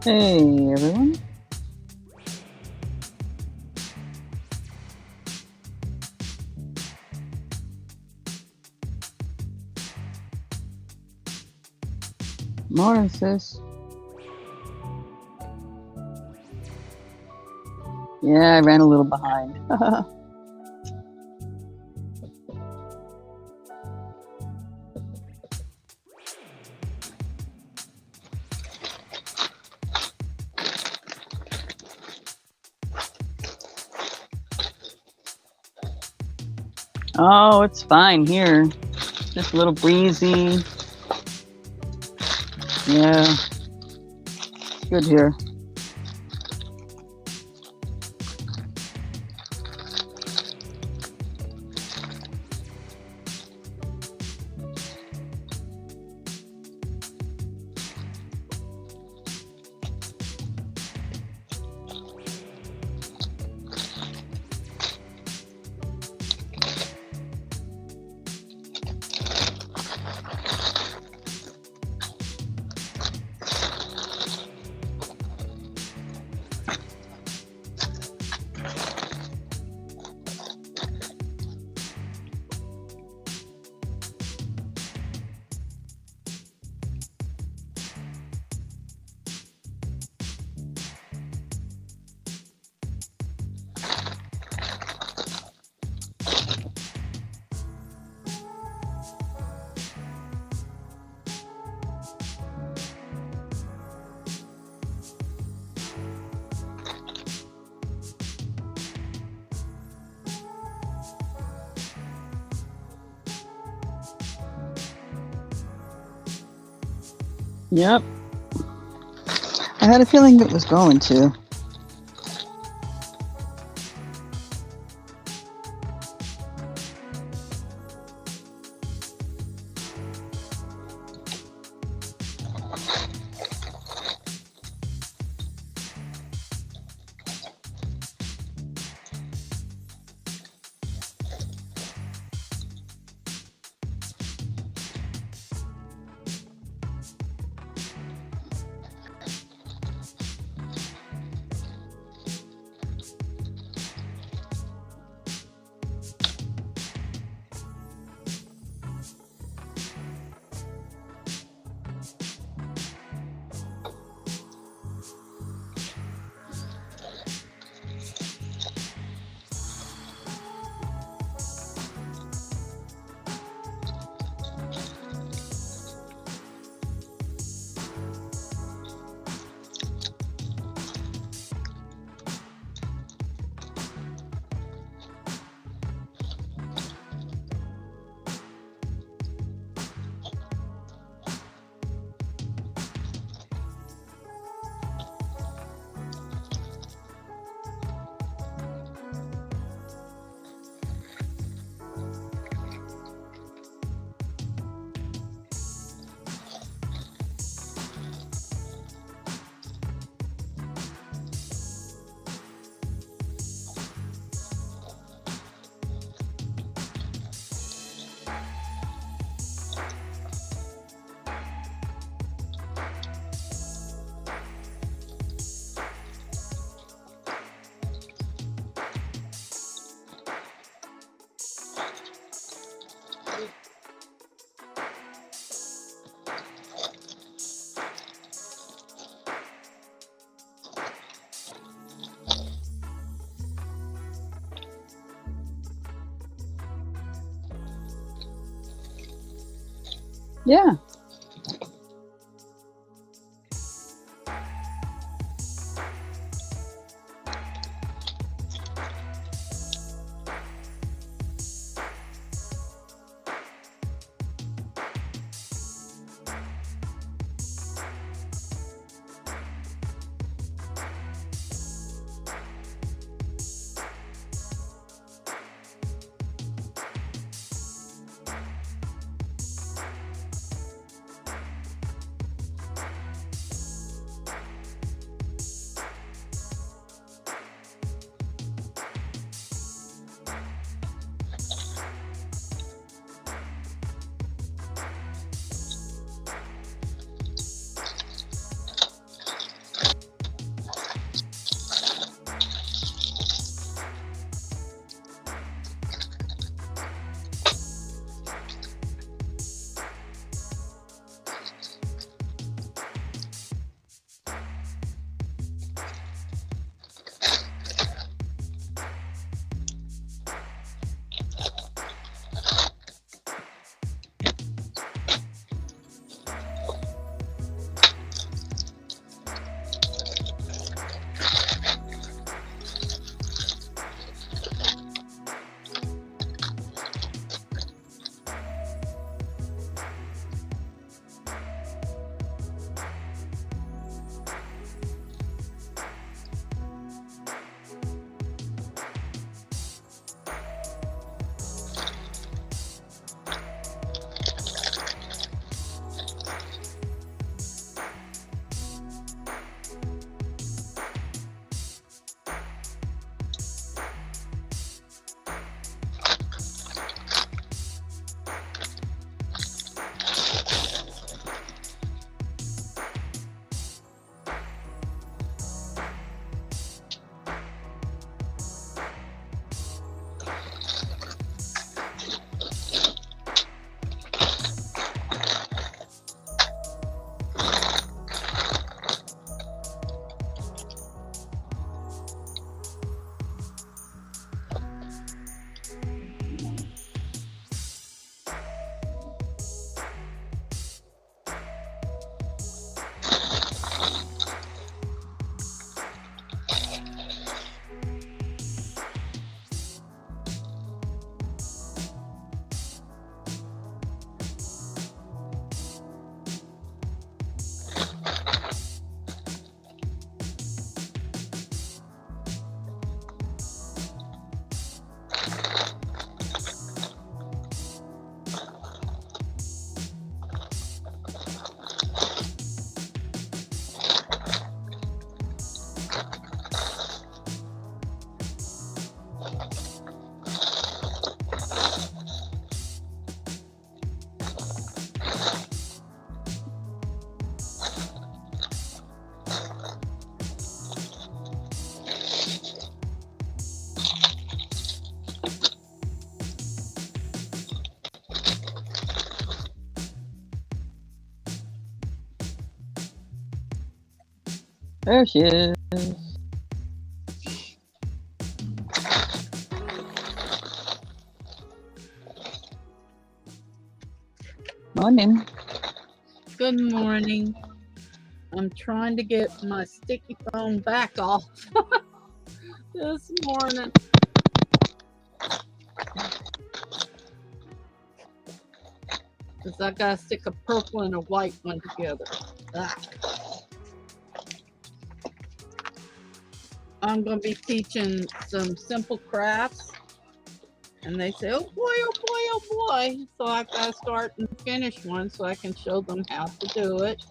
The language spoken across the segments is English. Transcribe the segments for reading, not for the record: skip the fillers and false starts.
Hey everyone. Morning, sis. Yeah, I ran a little behind. Oh, it's fine here. Just a little breezy. Yeah, it's good here. Yep. I had a feeling it was going to. Yeah. There she is. Morning. Good morning. I'm trying to get my sticky phone back off this morning. Because I got to stick a purple and a white one together. I'm going to be teaching some simple crafts. And they say, oh boy, oh boy, oh boy. So I've got to start and finish one so I can show them how to do it.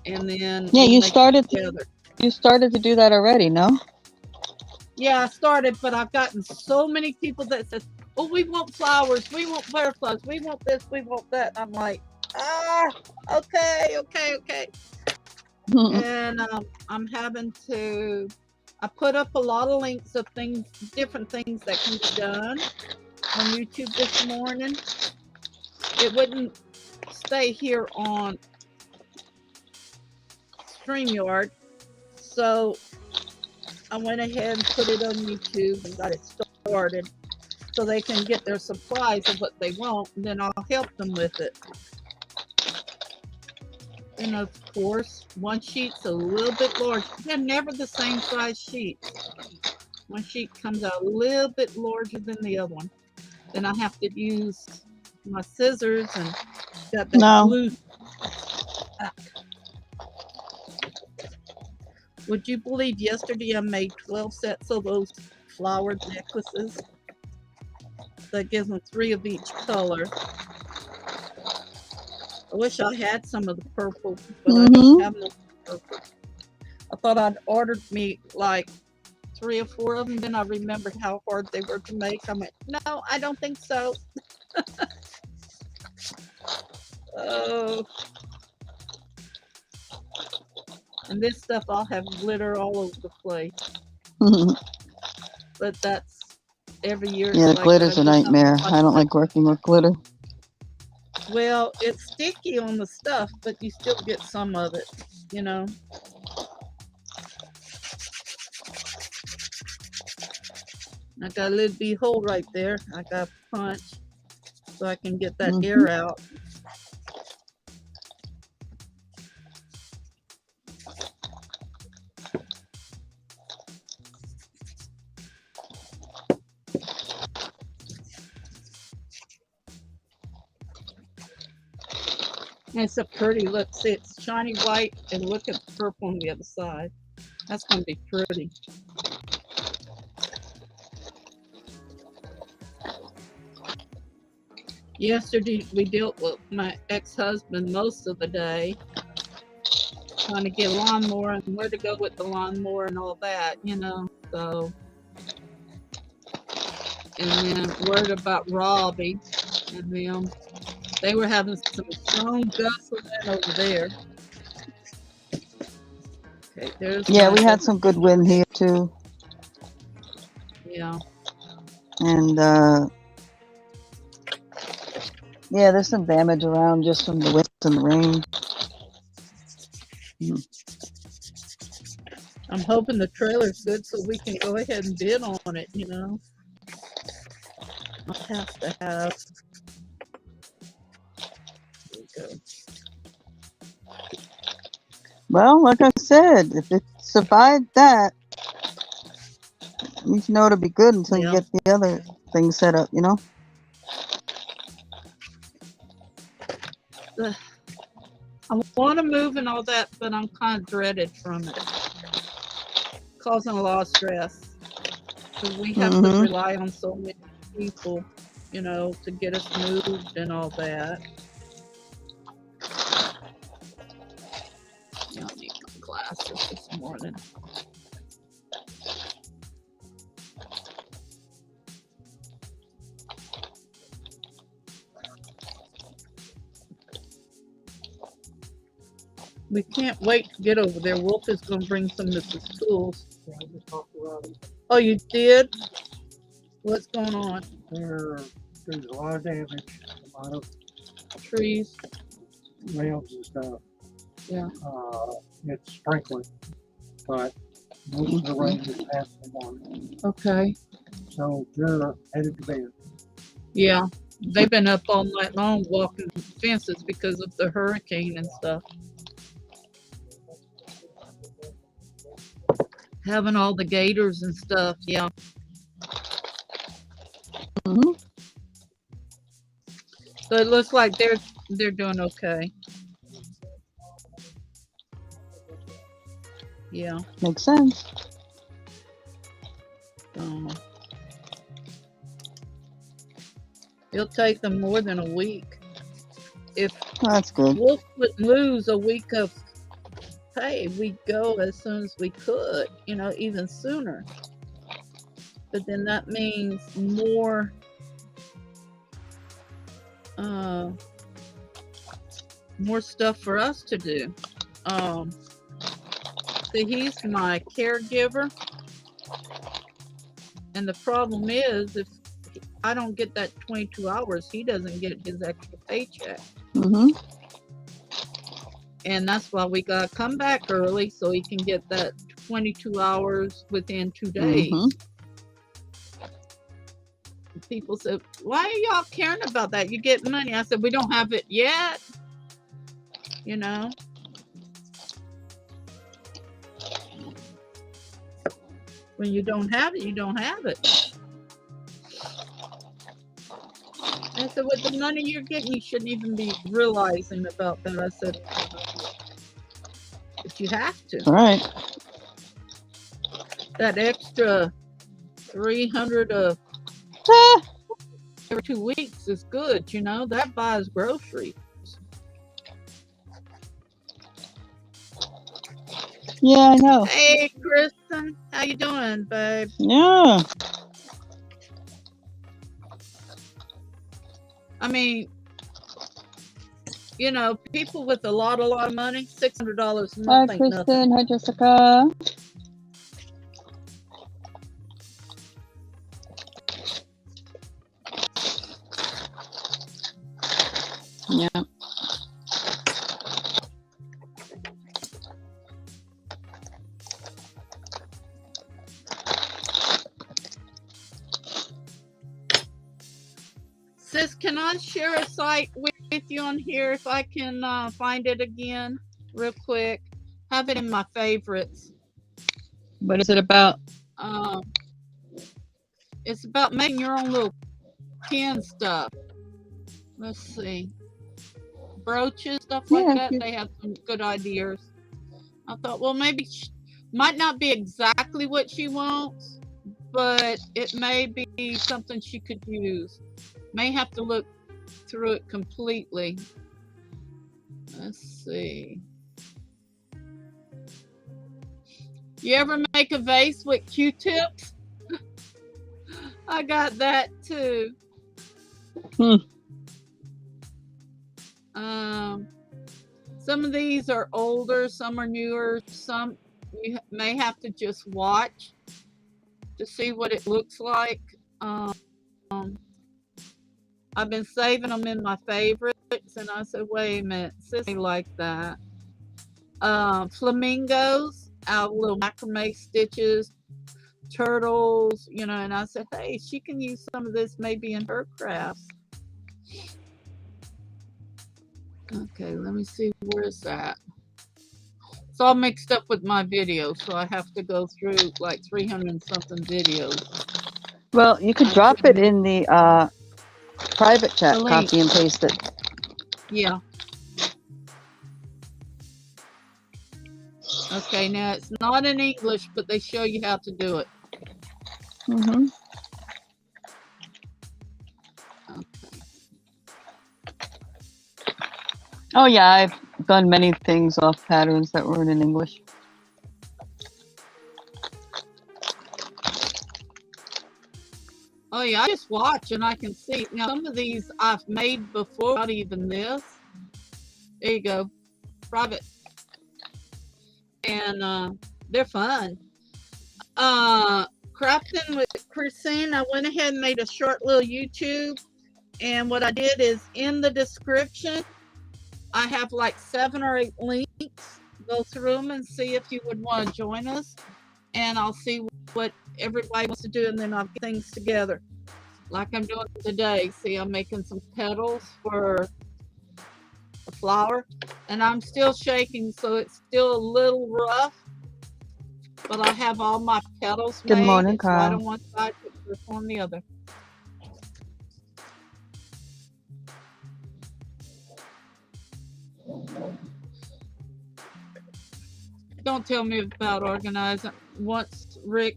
And then Yeah, we'll you make started. it together. You started to do that already, no? Yeah, I started, but I've gotten so many people that says, oh, we want flowers, we want butterflies, we want this, we want that. I'm like, okay. And I'm having to, I put up a lot of links of things, different things that can be done on YouTube this morning. It wouldn't stay here on StreamYard, so I went ahead and put it on YouTube and got it started so they can get their supplies of what they want, and then I'll help them with it. And of course, one sheet's a little bit large. They're never the same size sheet. One sheet comes out a little bit larger than the other one. Then I have to use my scissors and got that glue. Would you believe yesterday I made 12 sets of those flowered necklaces? That gives them 3 of each color. I wish I had some of the purple, but I don't have no purple. I thought I'd ordered me like 3 or 4 of them. Then I remembered how hard they were to make. I went, no, I don't think so. Oh. And this stuff, I'll have glitter all over the place. But that's every year. Yeah, like glitter's a nightmare. I don't like working with glitter. Well, it's sticky on the stuff, but you still get some of it, you know. I got a little bitty hole right there. I got to punch so I can get that air out. It's a pretty look. See, it's shiny white, and look at the purple on the other side. That's going to be pretty. Yesterday, we dealt with my ex-husband most of the day, trying to get a lawnmower and where to go with the lawnmower and all that, you know. So, and then worried about Robbie and them. They were having some strong gusts of wind over there. Okay, there's we had some good wind here too. Yeah. And yeah, there's some damage around just from the wind and the rain. I'm hoping the trailer's good so we can go ahead and bid on it, you know. I'll have to have. There we go. Well, like I said, if it survived that, you know it'll be good until you get the other thing set up, you know? I want to move and all that, but I'm kind of dreaded from it. Causing a lot of stress. Because we have to rely on so many people, you know, to get us moved and all that. Yeah, I need my glasses this morning. We can't wait to get over there. Wolf is going to bring some of the tools. Yeah, I just talked to Robbie. Oh, you did? What's going on? There's a lot of damage, a lot of trees, rails and stuff. Yeah. It's sprinkling, but most of the rain is past the morning. Okay. So they're headed to bed. Yeah. They've been up all night long walking fences because of the hurricane and stuff. Having all the gators and stuff. Yeah. Hmm. So it looks like they're doing okay. Yeah. Makes sense. It'll take them more than a week. If That's good. Wolf would lose a week of pay, we'd go as soon as we could, even sooner. But then that means more stuff for us to do. So he's my caregiver. And the problem is, if I don't get that 22 hours, he doesn't get his extra paycheck. Mm-hmm. And that's why we got to come back early so he can get that 22 hours within 2 days. Mm-hmm. People said, why are y'all caring about that? You get money. I said, we don't have it yet. When you don't have it, you don't have it. I said, with the money you're getting, you shouldn't even be realizing about that. I said, but you have to. All right. That extra 300 every 2 weeks is good, that buys groceries. Yeah, I know. Hey, Kristen, how you doing, babe? Yeah. I mean, people with a lot of money, $600 a month Hi, ain't nothing. Kristen. Hi, Jessica. Yeah. Sis, can I share a site with you on here if I can find it again real quick? Have it in my favorites. What is it about? It's about making your own little pin stuff. Let's see. Brooches, stuff like that. They have some good ideas. I thought, well, maybe might not be exactly what she wants, but it may be something she could use. May have to look through it completely. Let's see. You ever make a vase with Q-tips? I got that too. Some of these are older, some are newer, some you may have to just watch to see what it looks like. I've been saving them in my favorites, and I said, wait a minute, Sissy like that. Flamingos, our little macrame stitches, turtles, and I said, hey, she can use some of this maybe in her crafts. Okay, let me see, where is that? It's all mixed up with my videos, so I have to go through like 300 and something videos. Well, you could drop it in the private chat, copy and paste it. Yeah. Okay, now it's not in English, but they show you how to do it. Mm-hmm. Okay. Oh, yeah, I've done many things off patterns that weren't in English. Oh, yeah, I just watch and I can see. Now, some of these I've made before, not even this. There you go. Private. And they're fun. Crafting with Christine, I went ahead and made a short little YouTube. And what I did is in the description, I have like 7 or 8 links. Go through them and see if you would want to join us. And I'll see what everybody wants to do, and then I'll get things together. Like I'm doing today. See, I'm making some petals for the flower. And I'm still shaking, so it's still a little rough. But I have all my petals Good made. morning, It's white Carl. on one side, this on the other. Don't tell me about organizing. Once Rick,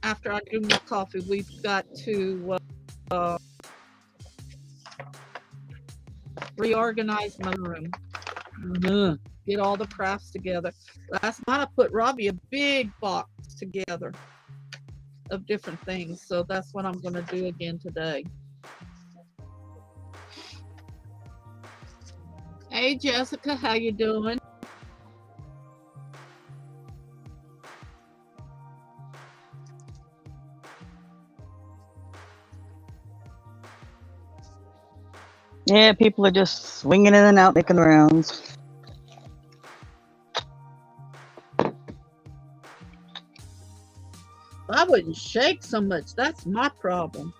after I do my coffee, we've got to reorganize my room. Get all the crafts together. Last night I put Robbie a big box together of different things, so that's what I'm going to do again today. Hey Jessica, how you doing? Yeah, people are just swinging in and out, making the rounds. I wouldn't shake so much. That's my problem.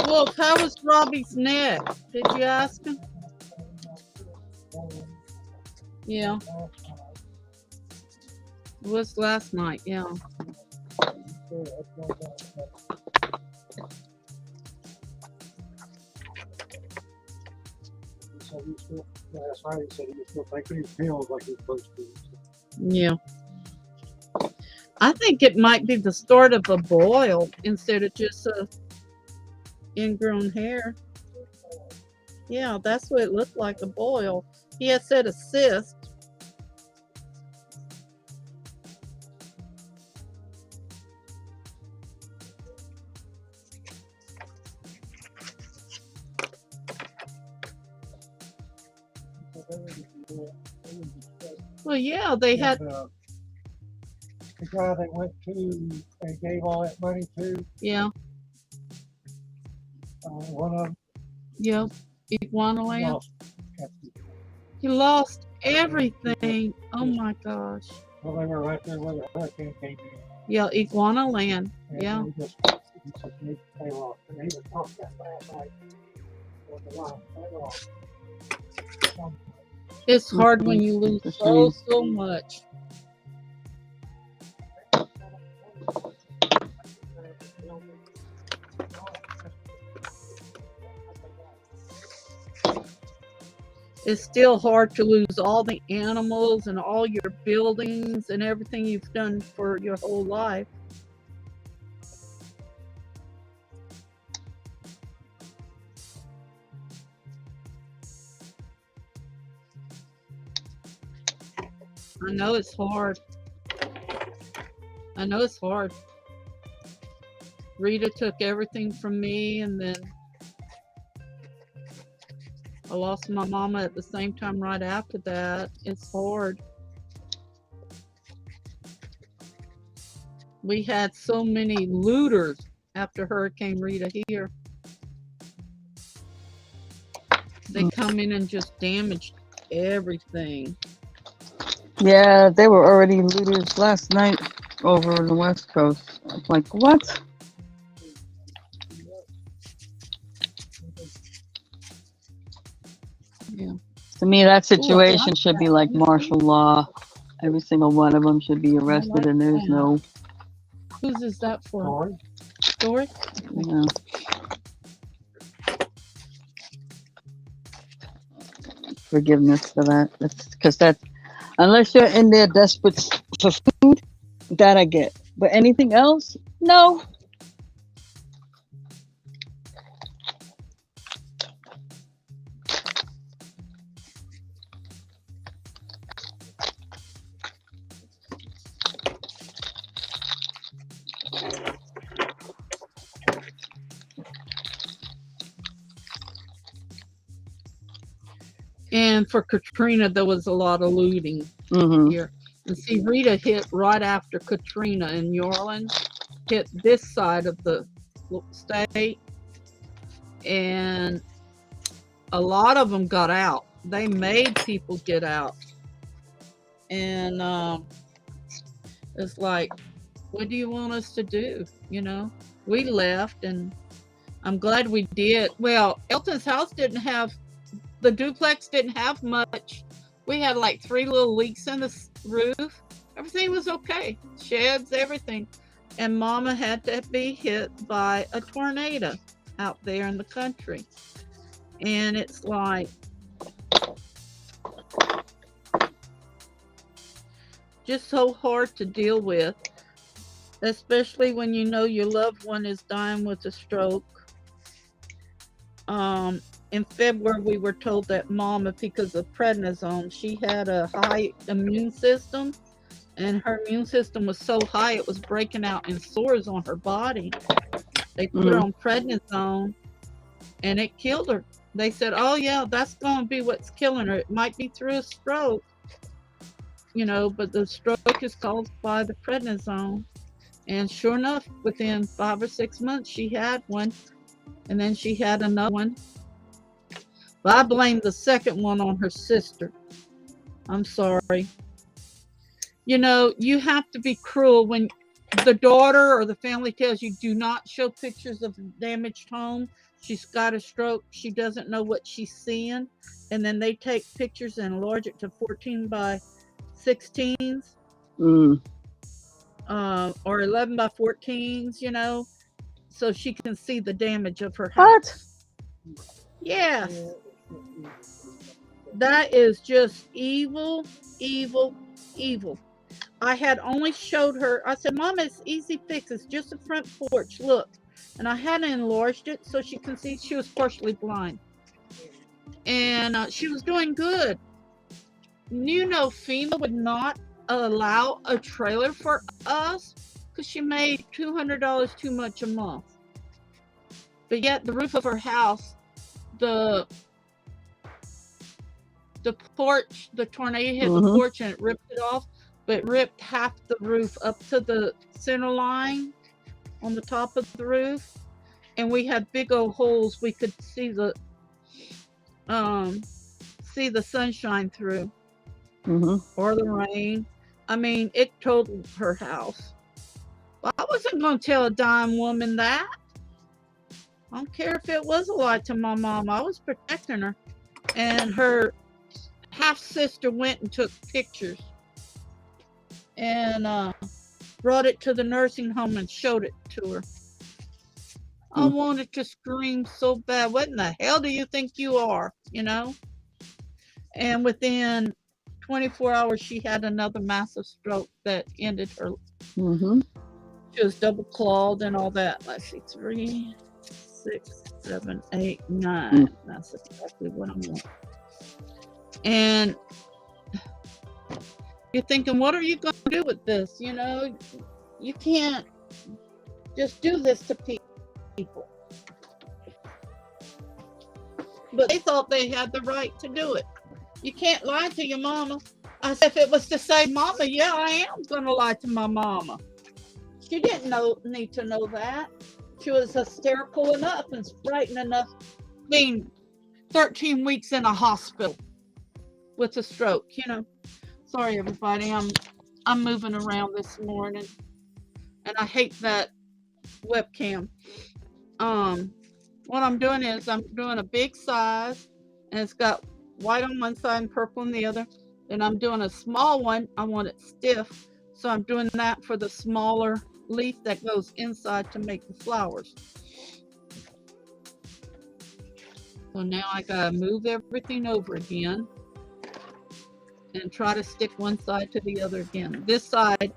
Wolf, how was Robbie's neck? Did you ask him? Yeah. It was last night, yeah. Last night he said he was still taking his pills like he was supposed to. Yeah. I think it might be the start of a boil instead of just a ingrown hair. Yeah, that's what it looked like, a boil. He had said a cyst. Well, yeah, they had. The guy they went to and gave all that money to, Yeah, one of them yeah. Iguana land. lost. He lost everything. Oh my gosh. Well, they were right there where the hurricane came in. Yeah, Iguana land. And Yeah. he said they lost. And he was talking that last night on the line. They lost. It's hard when you lose so much. It's still hard to lose all the animals and all your buildings and everything you've done for your whole life. I know it's hard. I know it's hard. Rita took everything from me, and then I lost my mama at the same time right after that. It's hard. We had so many looters after Hurricane Rita here. They come in and just damaged everything. Yeah, they were already looters last night over on the West Coast. I was like, what? Yeah. To me, that Ooh, I like situation should be that. like martial law. Every single one of them should be I arrested, like and there's that. no, Whose is that for? Sorry. Dory? you know, forgiveness for that. Because that, unless you're in there desperate for food, that I get. But anything else, no. And for Katrina, there was a lot of looting here. And see, Rita hit right after Katrina in New Orleans, hit this side of the state, and a lot of them got out. They made people get out. And it's like, what do you want us to do? You know, we left, and I'm glad we did. Well, Elton's house didn't have, the duplex didn't have much. We had like 3 little leaks in the roof. Everything was okay. Sheds, everything. And Mama had to be hit by a tornado out there in the country. And it's like, just so hard to deal with, especially when you know your loved one is dying with a stroke. In February, we were told that Mama, because of prednisone, she had a high immune system, and her immune system was so high it was breaking out in sores on her body. They put her on prednisone, and it killed her. They said, "Oh yeah, that's going to be what's killing her. It might be through a stroke, you know, but the stroke is caused by the prednisone." And sure enough, within 5 or 6 months, she had one, and then she had another one. But I blame the second one on her sister. I'm sorry. You know, you have to be cruel when the daughter or the family tells you, do not show pictures of damaged home. She's got a stroke. She doesn't know what she's seeing. And then they take pictures and enlarge it to 14 by 16s. Or 11 by 14s, you know, so she can see the damage of her house. What? Yes. That is just evil, evil, evil. I had only showed her, I said, Mama, it's easy fix. It's just a front porch. Look. And I hadn't enlarged it so she can see. She was partially blind. And she was doing good. You know, FEMA would not allow a trailer for us because she made $200 too much a month. But yet the roof of her house, the porch, the tornado hit the porch and it ripped it off, but it ripped half the roof up to the center line on the top of the roof. And we had big old holes we could see the sunshine through. Or the rain. I mean, it totaled her house. Well, I wasn't going to tell a dying woman that. I don't care if it was a lie to my mom. I was protecting her. And her half-sister went and took pictures. And brought it to the nursing home and showed it to her. I wanted to scream so bad. What in the hell do you think you are? You know? And within 24 hours, she had another massive stroke that ended her. She was double clawed and all that. Let's see, 3, 6, 7, 8, 9. That's exactly what I want. And you're thinking, what are you going to do with this? You know, you can't just do this to people. But they thought they had the right to do it. You can't lie to your mama. I said, if it was to say mama, yeah, I am going to lie to my mama. She didn't need to know that. She was hysterical enough and frightened enough, being 13 weeks in a hospital with a stroke. You know. Sorry, everybody. I'm moving around this morning, and I hate that webcam. What I'm doing is I'm doing a big size, and it's got white on one side and purple on the other. Then I'm doing a small one. I want it stiff, so I'm doing that for the smaller leaf that goes inside to make the flowers. So now I gotta move everything over again and try to stick one side to the other again. This side,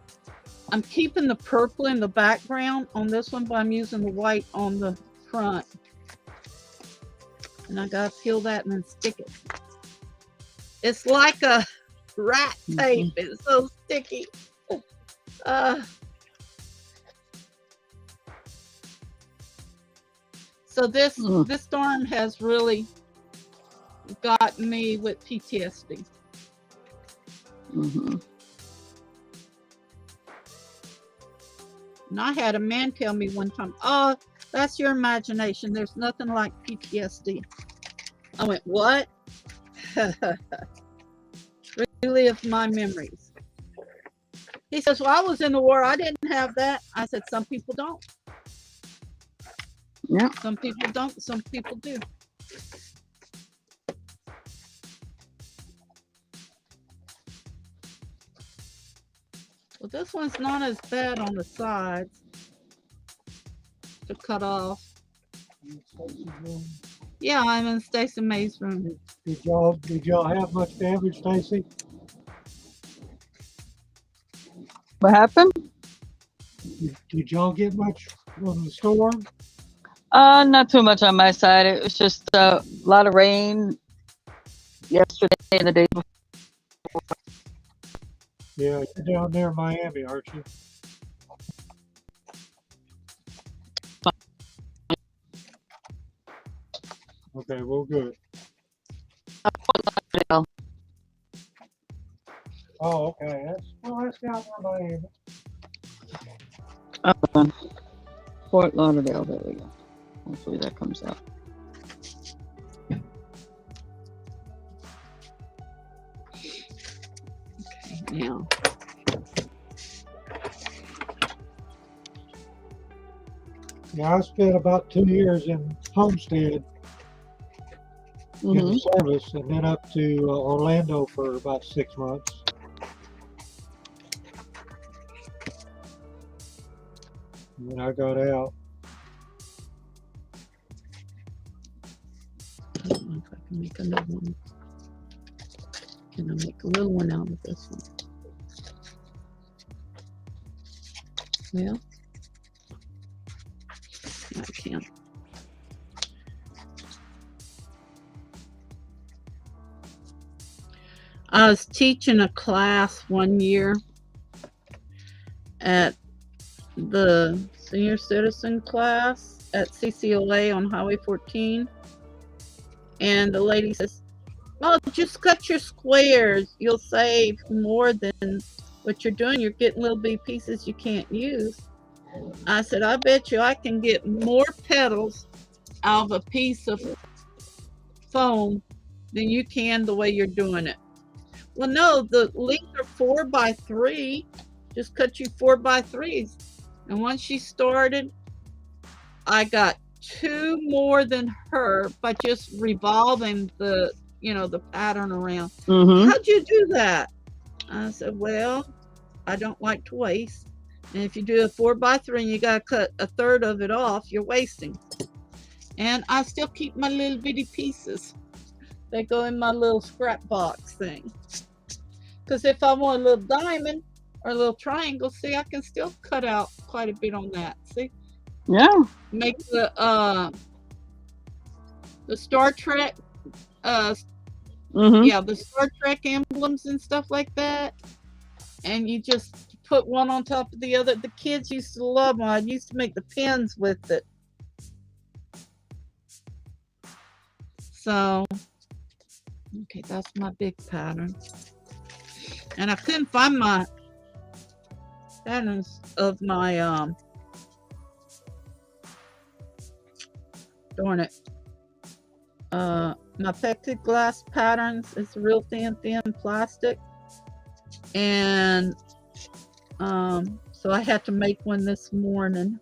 I'm keeping the purple in the background on this one, but I'm using the white on the front. And I gotta peel that and then stick it. It's like a rat tape. It's so sticky. So this storm has really gotten me with PTSD. Mm-hmm. And I had a man tell me one time, "Oh, that's your imagination. There's nothing like PTSD." I went, "What?" Relive my memories. He says, "Well, I was in the war. I didn't have that." I said, "Some people don't." Yeah. Some people don't. Some people do. Well, this one's not as bad on the sides to cut off. Yeah, I'm in Stacey Mae's room. Did y'all have much damage, Stacey? What happened? Did y'all get much from the storm? Not too much on my side. It was just a lot of rain yesterday and the day before. Yeah, you're down there in Miami, aren't you? Okay, well, good. Oh, okay. That's down there in Miami. Fort Lauderdale. There we go. Hopefully that comes out. Okay, now. Yeah, I spent about 2 years in Homestead in the service, and then up to Orlando for about 6 months. And then I got out. I don't know if I can make another one. Can I make a little one out of this one? Well, I can't. I was teaching a class one year at the senior citizen class at CCOA on Highway 14. And the lady says, "Oh, just cut your squares. You'll save more than what you're doing. You're getting little bitty pieces you can't use." I said, "I bet you I can get more petals out of a piece of foam than you can the way you're doing it." Well, no, the leaves are 4x3. Just cut you 4x3s. And once she started, I got 2 more than her by just revolving the pattern around. How'd you do that? I said, "Well, I don't like to waste. And if you do a 4x3 and you got to cut a third of it off, you're wasting." And I still keep my little bitty pieces. They go in my little scrap box thing. Because if I want a little diamond or a little triangle, see, I can still cut out quite a bit on that. See? Yeah. Make the Star Trek the Star Trek emblems and stuff like that. And you just put one on top of the other. The kids used to love them. I used to make the pins with it. So, okay, that's my big pattern. And I couldn't find my patterns of my darn it, my plexiglass patterns. It's real thin plastic, and so I had to make one this morning.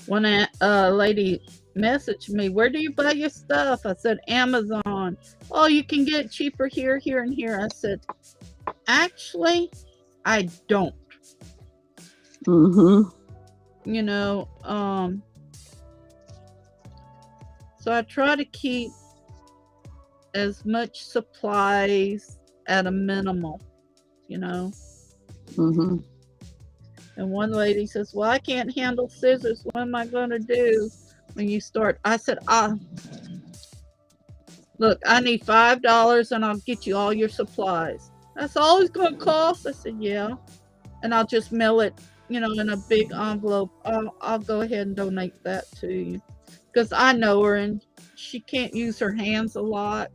One lady messaged me, "Where do you buy your stuff?" I said, "Amazon." "Oh, you can get it cheaper here, here, and here." I said, "Actually, I don't." Mm-hmm. You know, so I try to keep as much supplies at a minimal, you know. Mm-hmm. And one lady says, "Well, I can't handle scissors. What am I going to do when you start?" I said, "Look, I need $5 and I'll get you all your supplies." "That's all it's going to cost?" I said, "Yeah." "And I'll just mail it, you know, in a big envelope. I'll go ahead and donate that to you." Because I know her and she can't use her hands a lot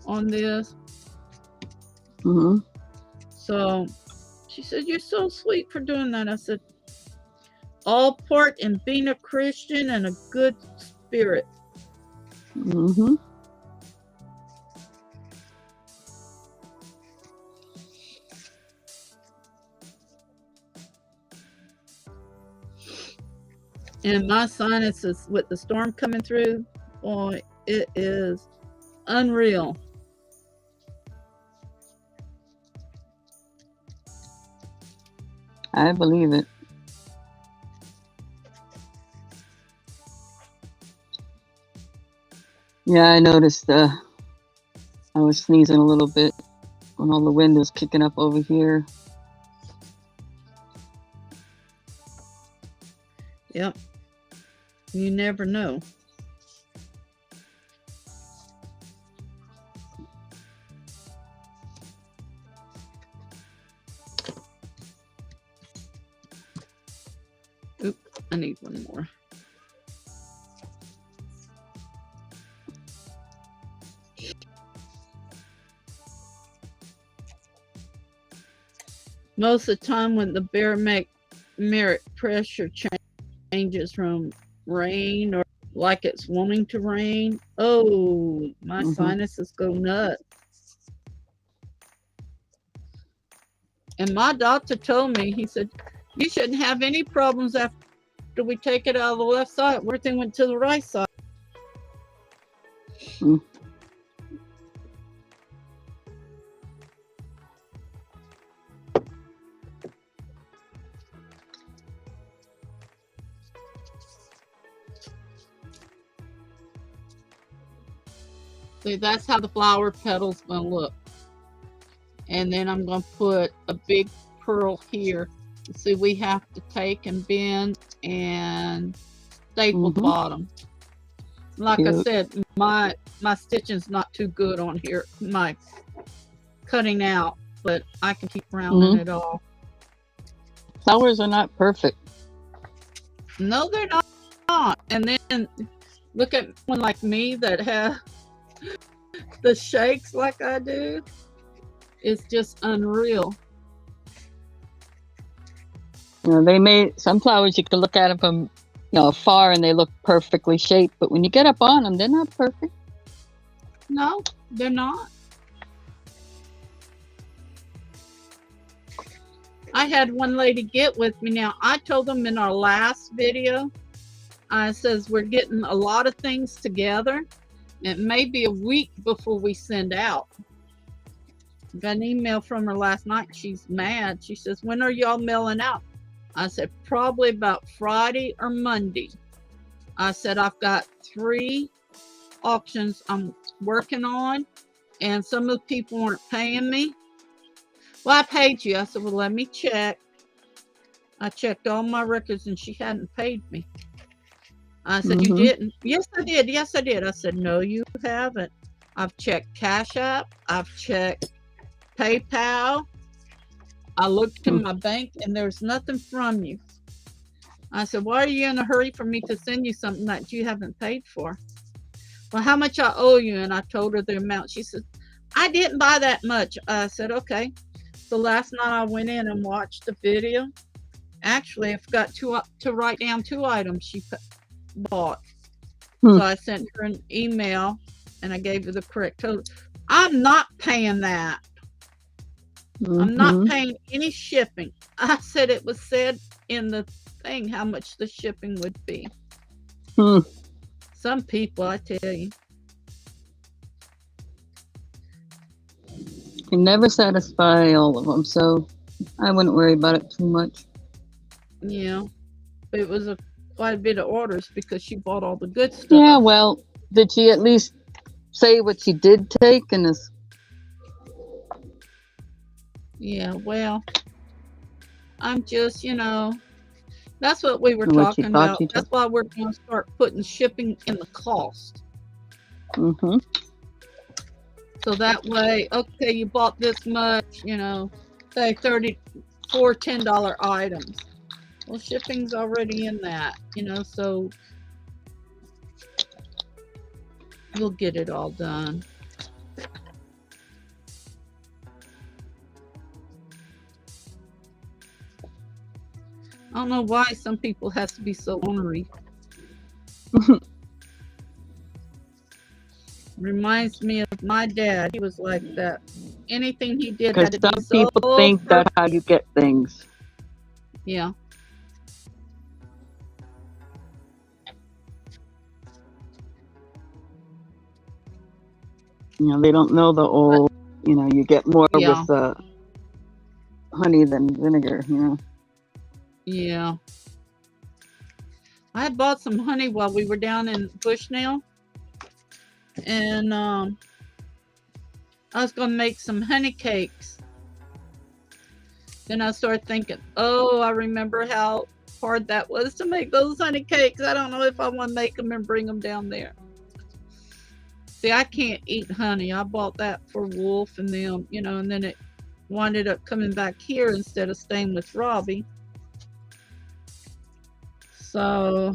on this. Mm-hmm. So she said, "You're so sweet for doing that." I said, "All part in being a Christian and a good spirit." Mm-hmm. And my sinuses with the storm coming through, boy, it is unreal. I believe it. Yeah, I noticed I was sneezing a little bit when all the wind was kicking up over here. Yep. You never know. Oop, I need one more. Most of the time when the barometric pressure changes from rain or like it's wanting to rain, oh, my sinuses go nuts. And my doctor told me, he said, "You shouldn't have any problems after we take it out of the left side. Everything went to the right side." Mm. See, that's how the flower petal's gonna look. And then I'm gonna put a big pearl here. See, we have to take and bend and staple the bottom. Like I said, my stitching's not too good on here, my cutting out, but I can keep rounding it off. Flowers are not perfect. No, they're not. And then look at one like me that has the shakes like I do. It's just unreal. You know, they made some flowers, you can look at them from, you know, afar and they look perfectly shaped, but when you get up on them, they're not perfect. No, they're not. I had one lady get with me. Now, I told them in our last video, I says we're getting a lot of things together. It may be a week before we send out. Got an email from her last night. She's mad. She says, "When are y'all mailing out?" I said, "Probably about Friday or Monday." I said, "I've got 3 auctions I'm working on, and some of the people aren't paying me." "Well, I paid you." I said, "Well, let me check." I checked all my records and she hadn't paid me. I said, "You didn't?" "Yes, I did. Yes, I did." I said, "No, you haven't. I've checked Cash App. I've checked PayPal. I looked in my bank and there's nothing from you." I said, why are you in a hurry for me to send you something that you haven't paid for? Well, how much I owe you? And I told her the amount. She said, I didn't buy that much. I said, okay. So last night I went in and watched the video. Actually, I forgot to write down 2 items she bought. Hmm. So I sent her an email and I gave her the correct total. I'm not paying that. I'm not paying any shipping. I said it was said in the thing how much the shipping would be. Hmm. Some people, I tell you. You never satisfy all of them, so I wouldn't worry about it too much. Yeah. But it was quite a bit of orders because she bought all the good stuff. Yeah, well, did she at least say what she did take? And is Yeah, well, I'm just, that's what we were what she talking thought about. she That's took? why we're going to start putting shipping in the cost. Mm-hmm. So that way, okay, you bought this much, say 34 $10 items. Well, shipping's already in that, so we'll get it all done. I don't know why some people has to be so ornery. Reminds me of my dad. He was like that. Anything he did Because had to be some so people think that's perfect. how you get things. Yeah. They don't know the old, you get more Yeah. with honey than vinegar, Yeah. I had bought some honey while we were down in Bushnell. And I was going to make some honey cakes. Then I started thinking, oh, I remember how hard that was to make those honey cakes. I don't know if I want to make them and bring them down there. See, I can't eat honey. I bought that for Wolf and them, and then it wound up coming back here instead of staying with Robbie. So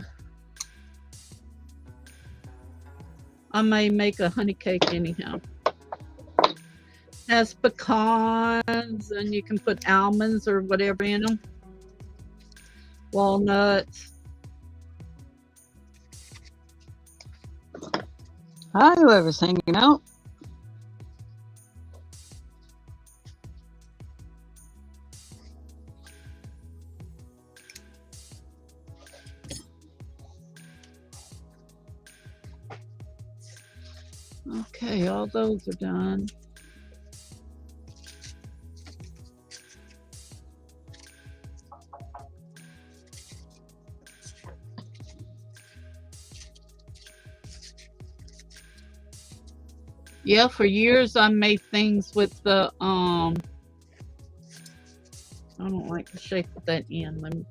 I may make a honey cake anyhow. Has pecans, and you can put almonds or whatever in them. Walnuts. Hi, whoever's hanging out. Okay, all those are done. Yeah, for years I made things with the I don't like the shape of that end. Let me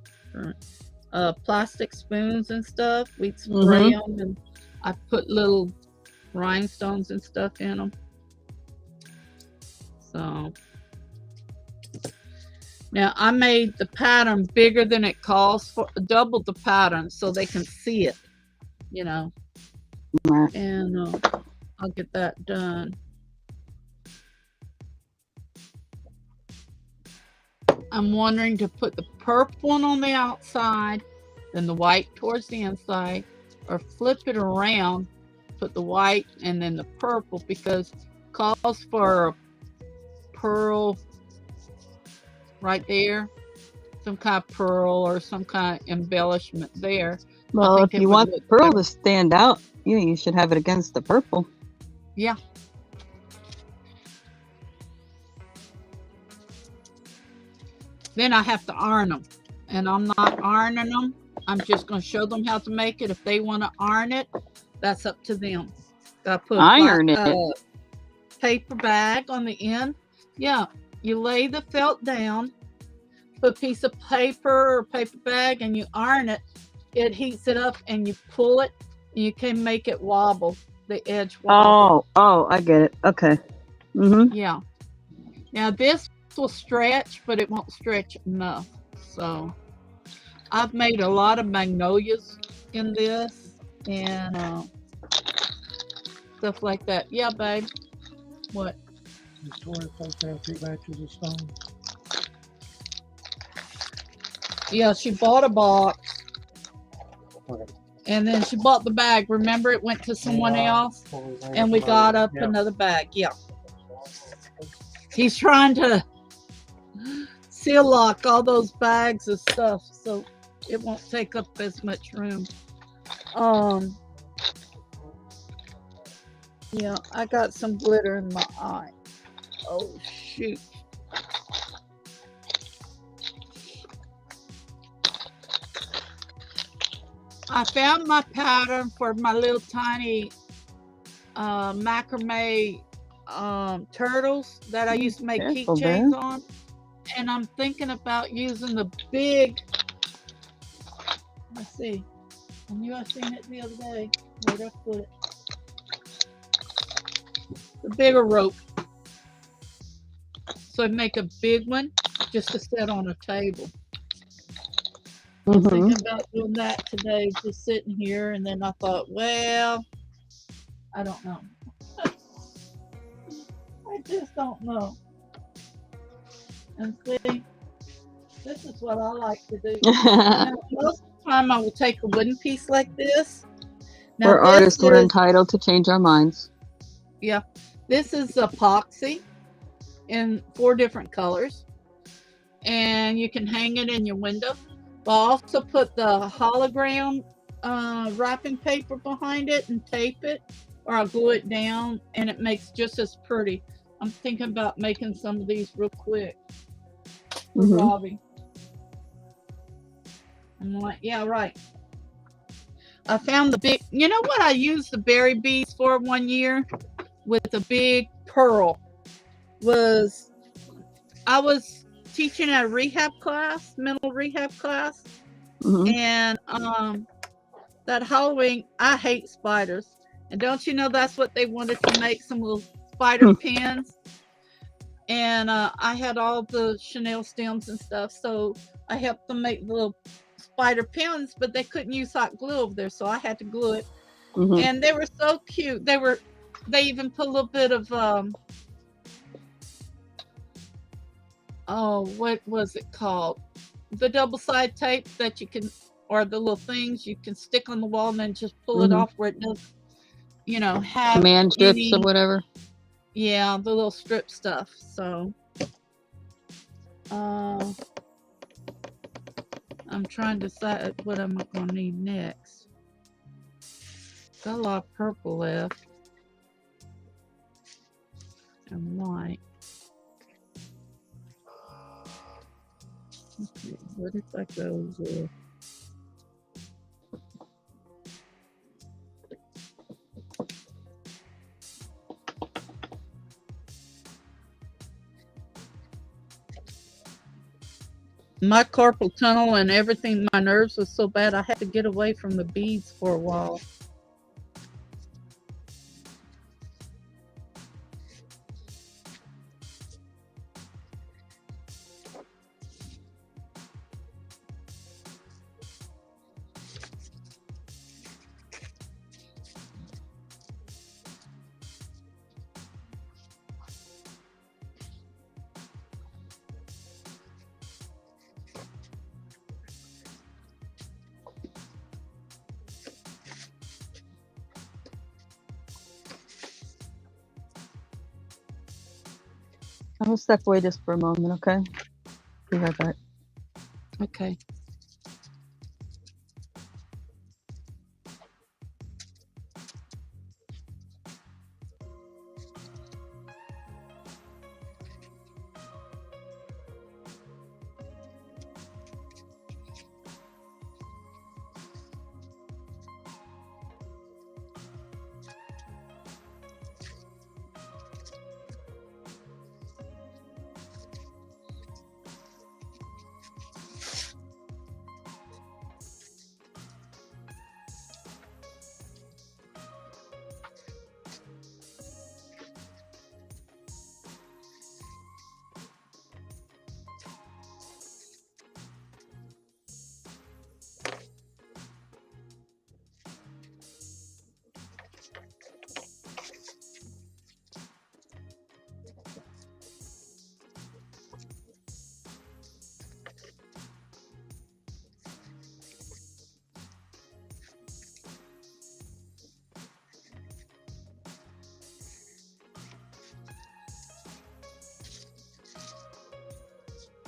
plastic spoons and stuff. We'd spray them and I put little rhinestones and stuff in them. So now I made the pattern bigger than it calls for, double the pattern so they can see it, Right. and I'll get that done. I'm wondering to put the purple one on the outside, then the white towards the inside, or flip it around, put the white and then the purple, because it calls for a pearl right there, some kind of pearl or some kind of embellishment there. Well, if you want the pearl to stand out, you should have it against the purple. Yeah. Then I have to iron them, and I'm not ironing them. I'm just going to show them how to make it. If they want to iron it, that's up to them. I put iron it. Paper bag on the end. Yeah, you lay the felt down, put a piece of paper or paper bag, and you iron it. It heats it up, and you pull it. And you can make it wobble, the edge wobble. Oh, I get it. Okay. Yeah. Now this will stretch, but it won't stretch enough. So I've made a lot of magnolias in this and stuff like that. Yeah, babe. What? Victoria's supposed to have 2 batches of stone. Yeah, she bought a box Okay. and then she bought the bag. Remember, it went to someone Yeah, else before we made and we it got load. up Yeah. another bag. Yeah. He's trying to seal lock all those bags of stuff so it won't take up as much room. Yeah, I got some glitter in my eye. Oh shoot. I found my pattern for my little tiny macrame turtles that I used to make Careful, keychains there. on. And I'm thinking about using the big, let's see. I knew I seen it the other day. Where'd I put it? The bigger rope. So I make a big one just to set on a table. I was thinking about doing that today, just sitting here, and then I thought, well, I don't know. I just don't know. And see, this is what I like to do. Now, most of the time, I will take a wooden piece like this. Now, We're artists. We're entitled to change our minds. Yeah, this is epoxy in 4 different colors, and you can hang it in your window. But I'll also put the hologram wrapping paper behind it and tape it, or I'll glue it down, and it makes just as pretty. I'm thinking about making some of these real quick for Robbie. I'm like, yeah, right. I found the big, you know what I used the berry beads for one year with the big pearl was, I was teaching at a rehab class, mental rehab class, and that Halloween, I hate spiders. And don't you know that's what they wanted to make, some little spider pins? And I had all the Chanel stems and stuff, so I helped them make the little spider pins, but they couldn't use hot glue over there, so I had to glue it. And they were so cute. They even put a little bit of oh, what was it called? The double side tape that you can, or the little things you can stick on the wall and then just pull it off where it doesn't, you know, have command strips any, or whatever. Yeah, the little strip stuff. So I'm trying to decide what I'm gonna need next. Got a lot of purple left and white. Okay, what if I go with my carpal tunnel and everything? My nerves was so bad I had to get away from the beads for a while. I'm gonna step away just for a moment, okay? Be right back. Okay.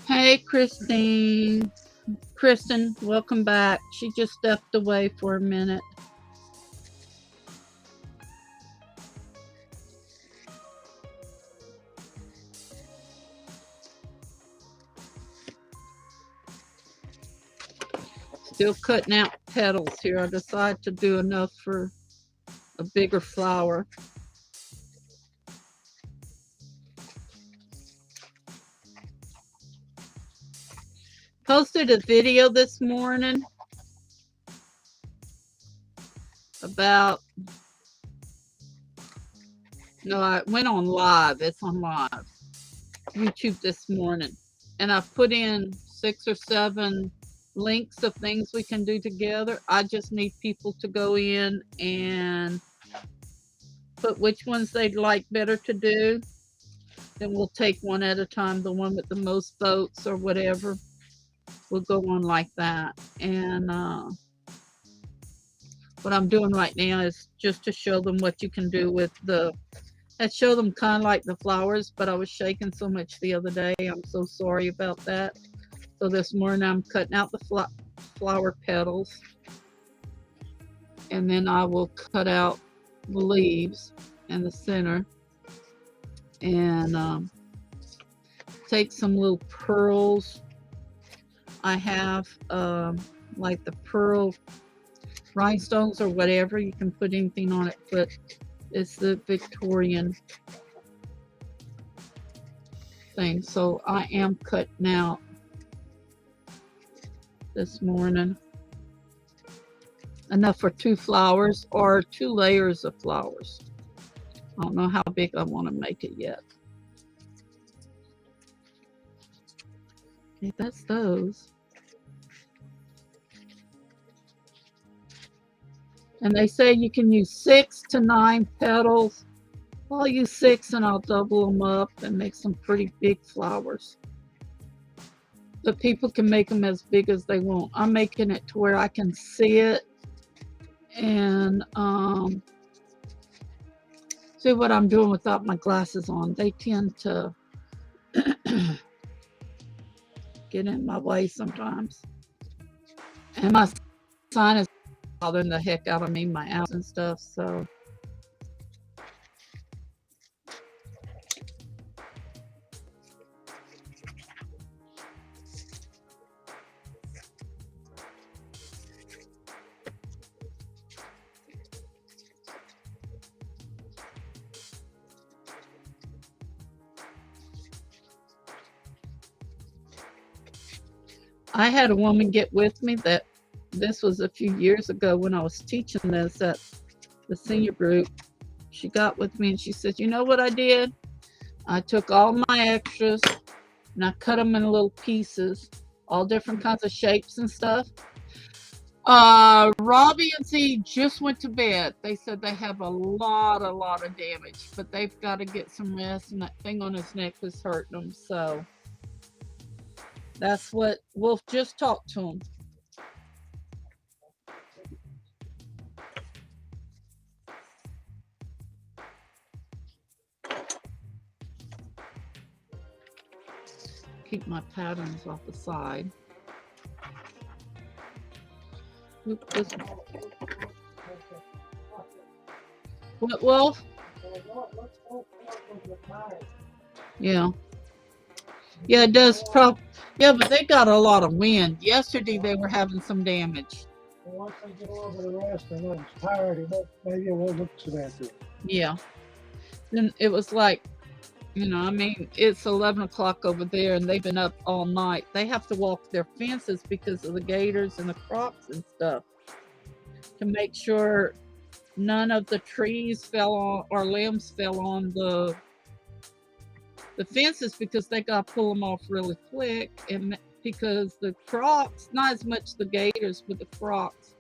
Hey, Kristen, welcome back. She just stepped away for a minute. Still cutting out petals here. I decided to do enough for a bigger flower. Posted a video this morning about, no, I went on live. It's on live YouTube this morning, and I put in 6 or 7 links of things we can do together. I just need people to go in and put which ones they'd like better to do. Then we'll take one at a time, the one with the most votes or whatever. We'll go on like that. And what I'm doing right now is just to show them what you can do with the, I show them kind of like the flowers, but I was shaking so much the other day. I'm so sorry about that. So this morning I'm cutting out the flower petals, and then I will cut out the leaves in the center, and take some little pearls. I have like the pearl rhinestones or whatever. You can put anything on it, but it's the Victorian thing. So I am cutting out this morning enough for 2 flowers or 2 layers of flowers. I don't know how big I want to make it yet. Okay, that's those. And they say you can use 6 to 9 petals. I'll use 6 and I'll double them up and make some pretty big flowers. But people can make them as big as they want. I'm making it to where I can see it and see what I'm doing without my glasses on. They tend to get in my way sometimes. And my sinus is bothering the heck out of me, my abs and stuff, so. I had a woman get with me that this was a few years ago when I was teaching this at the senior group. She got with me and she said, you know what I did? I took all my extras and I cut them in little pieces, all different kinds of shapes and stuff. Robbie and Z just went to bed. They said they have a lot of damage, but they've got to get some rest, and that thing on his neck was hurting them. So that's what Wolf just talked to him. Keep my patterns off the side. Oops, what, Wolf? Yeah. Yeah, it does. Yeah, but they got a lot of wind. Yesterday they were having some damage. Well, once I get a little bit of rest and I'm tired, maybe it won't look so bad. Yeah. Then it was like, you know, I mean, it's 11 o'clock over there and they've been up all night. They have to walk their fences because of the gators and the crocs and stuff to make sure none of the trees fell on or limbs fell on the fences, because they got to pull them off really quick. And because the crocs, not as much the gators, but the crocs.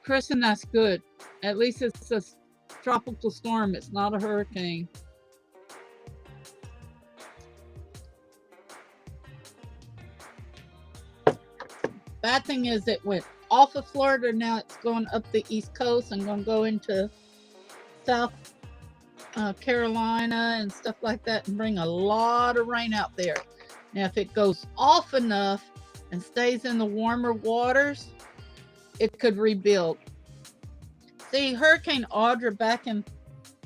Kristen, that's good. At least it's a tropical storm. It's not a hurricane. Bad thing is it went off of Florida. Now it's going up the East Coast and going to go into South Carolina and stuff like that, and bring a lot of rain out there. Now, if it goes off enough and stays in the warmer waters, it could rebuild. See, Hurricane Audra back in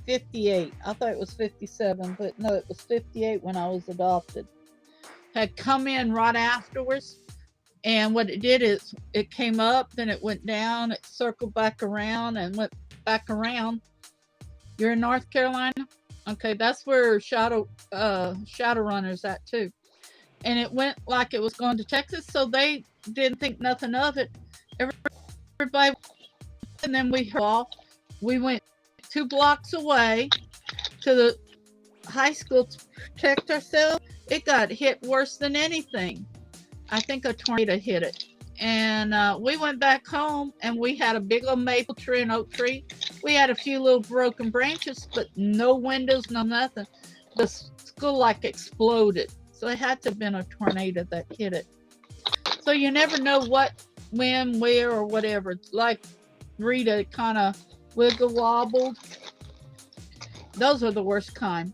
58, I thought it was 57, but no, it was 58 when I was adopted, had come in right afterwards. And what it did is it came up, then it went down, it circled back around and went back around. You're in North Carolina? Okay, that's where Shadowrunner's at too. And it went like it was going to Texas, so they didn't think nothing of it. Everybody, and then we heard off. We went 2 blocks away to the high school to protect ourselves. It got hit worse than anything. I think a tornado hit it. And we went back home, and we had a big old maple tree and oak tree. We had a few little broken branches, but no windows, no nothing. The school like exploded. So it had to have been a tornado that hit it. So you never know what, when, where, or whatever. Like Rita kind of wiggle wobbled. Those are the worst kind.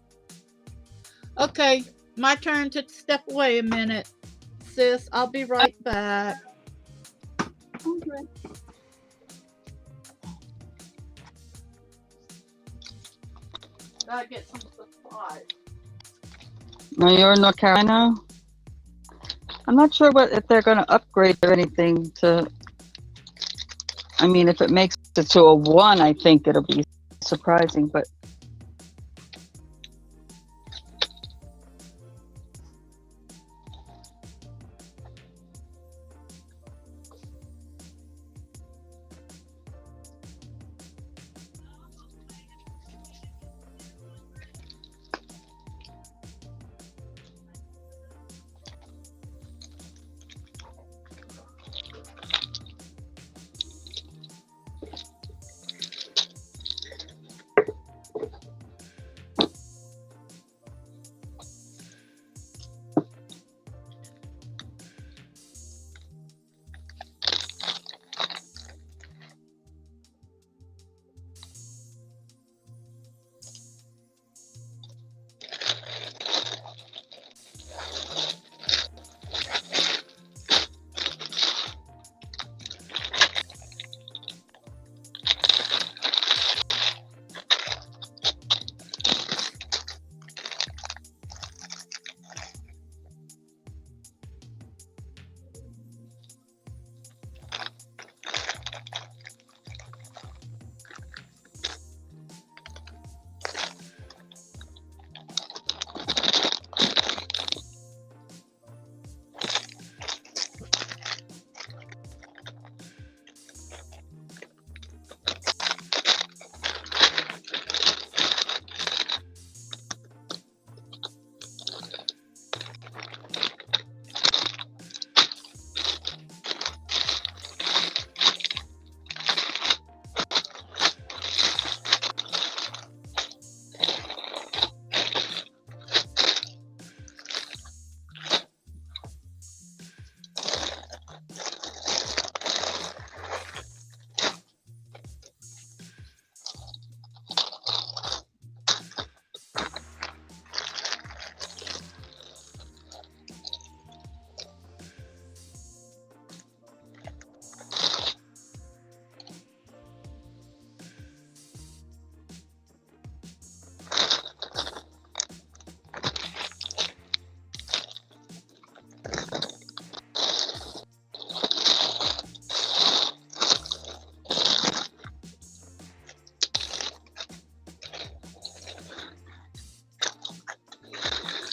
Okay, my turn to step away a minute. Sis, I'll be right back. Okay. Gotta get some supplies. Now you're in North Carolina. I'm not sure if they're going to upgrade or anything to. I mean, if it makes it to a 1, I think it'll be surprising, but.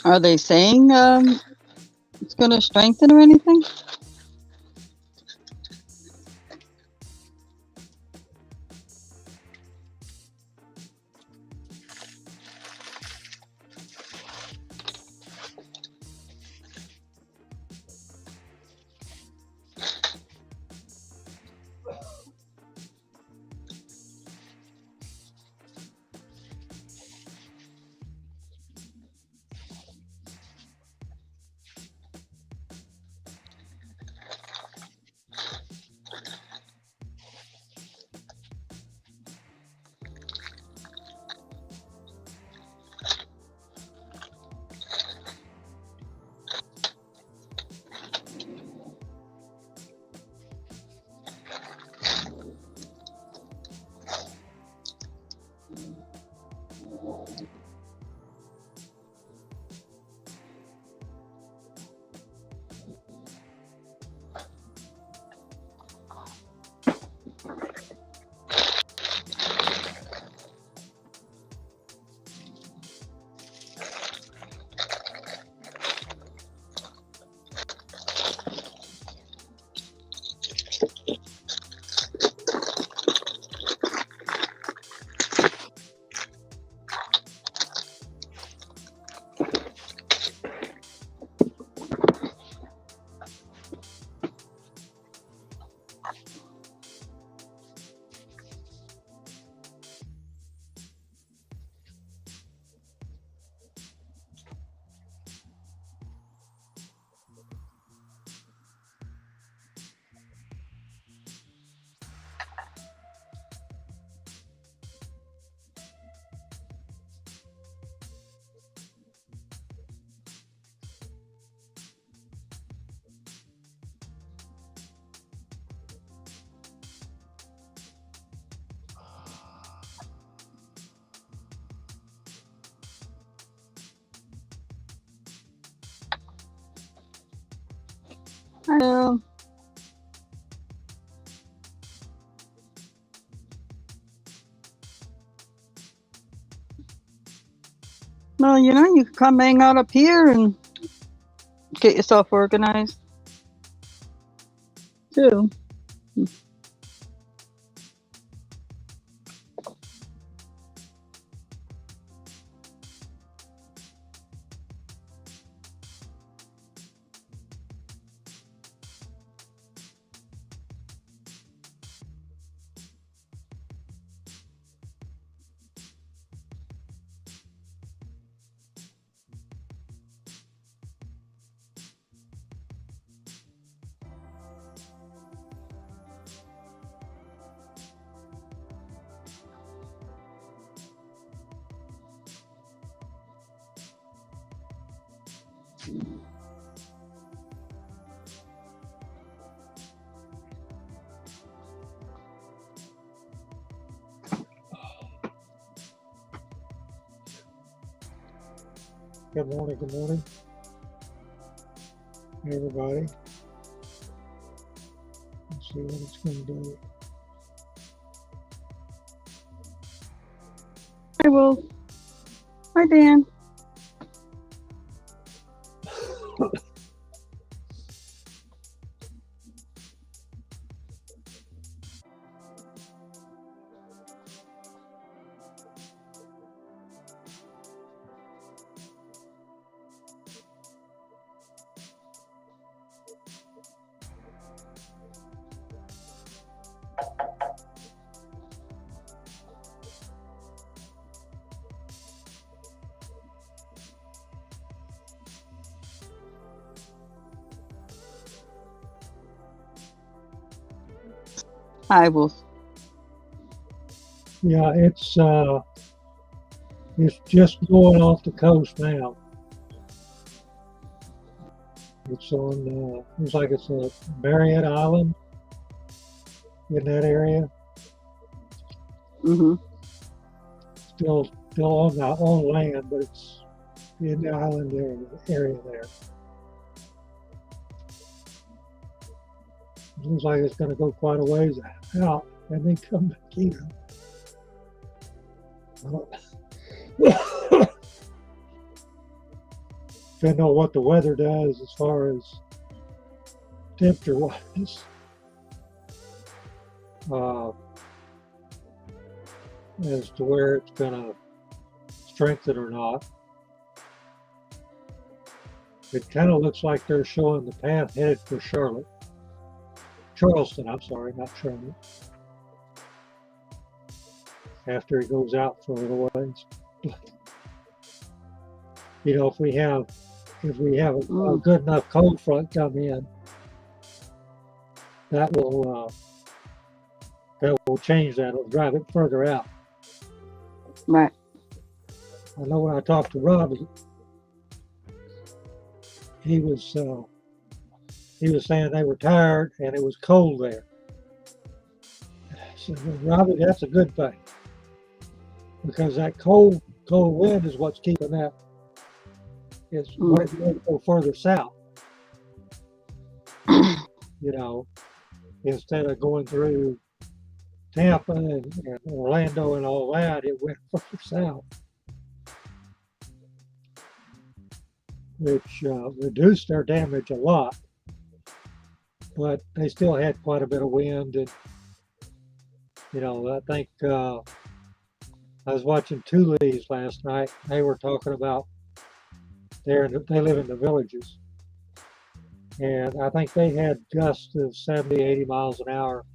Are they saying it's going to strengthen or anything? I know. Well, you know, you can come hang out up here and get yourself organized too. Good morning, everybody. Let's see what it's going to do. I will. Hi, Dan. I will. Yeah, it's just going off the coast now. It's on, looks like it's a Marietta Island in that area. Mm-hmm. Still on land, but it's in the island area there. It looks like it's going to go quite a ways out and then come back in. Depending on what the weather does as far as temperature wise, as to where it's going to strengthen or not. It kind of looks like they're showing the path headed for Charleston, I'm sorry, not Charlotte. After it goes out for a little ways. You know, if we have a good enough cold front come in, that will change that. It'll drive it further out. Right. I know when I talked to Robbie, he was saying they were tired and it was cold there. So Robbie, that's a good thing, because that cold wind is what's keeping that. It's when it go further south. You know, instead of going through Tampa and Orlando and all that, it went further south, which reduced their damage a lot. But they still had quite a bit of wind, and you know, I think I was watching Thule's last night. They were talking about they live in the villages, and I think they had gusts of 70, 80 miles an hour.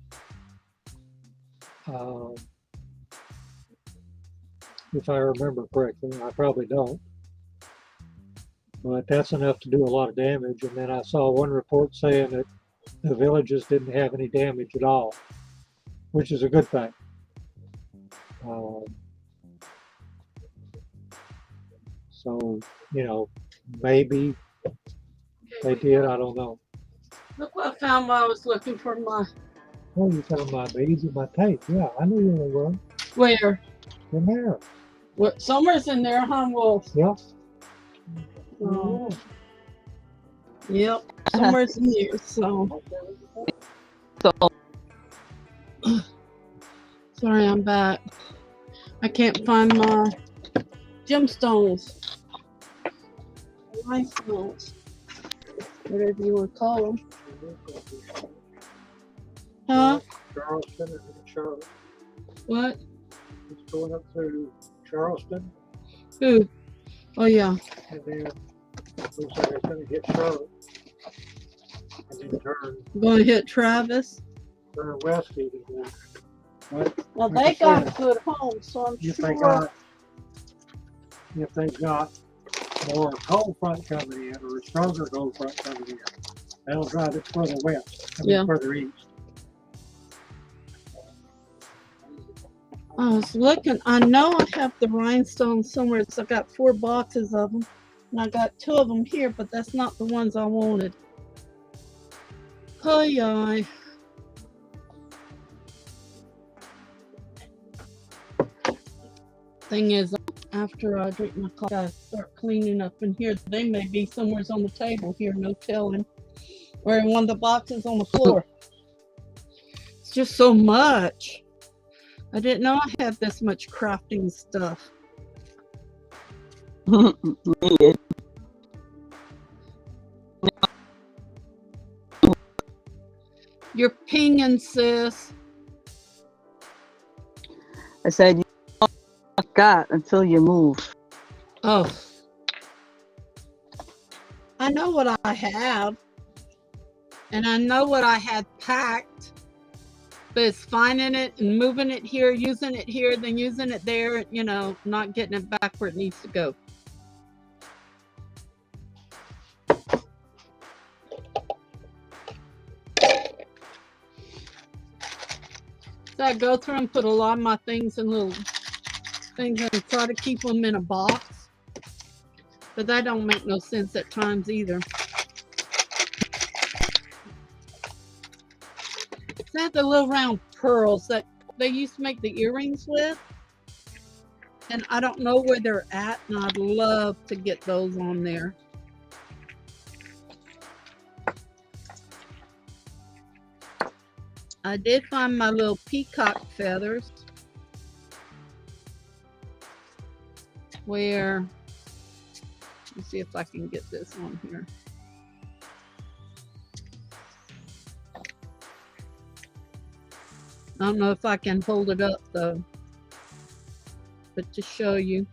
If I remember correctly, I probably don't, but that's enough to do a lot of damage. And then I saw one report saying that the villages didn't have any damage at all, which is a good thing. So, you know, maybe they did, I don't know. Look what I found while I was looking for my... Oh, you found my beads and my tape. Yeah, I knew you were one. Where? In there. What? Somewhere's in there, huh, Wolf? Yeah. Oh. Yep. Somewhere's in here. So So sorry, I'm back. I can't find my gemstones. Rhinestones. Whatever you want to call them. Huh? Charleston and Charlotte. What? It's going up through Charleston, Who? Oh yeah. and then looks like it's going to hit Charlotte, and then Going to hit Travis. turn west even more. But Well, like I they got said, good homes, so I'm if sure. they've got more cold front coming in, or a stronger cold front coming in, that'll drive it further west, further east. I was looking. I know I have the rhinestones somewhere. So I got 4 boxes of them, and I got 2 of them here, but that's not the ones I wanted. Oh yeah. Thing is, after I drink my coffee, I start cleaning up in here. They may be somewhere on the table here, no telling. Or in one of the boxes on the floor. It's just so much. I didn't know I had this much crafting stuff. You're pinging, sis. I said, you don't got until you move. Oh. I know what I have. And I know what I had packed. But it's finding it and moving it here, using it here, then using it there, you know, not getting it back where it needs to go. So I go through and put a lot of my things in little things and try to keep them in a box. But that don't make no sense at times either. It's not the little round pearls that they used to make the earrings with. And I don't know where they're at, and I'd love to get those on there. I did find my little peacock feathers. Where, let's see if I can get this on here. I don't know if I can hold it up though, but to show you,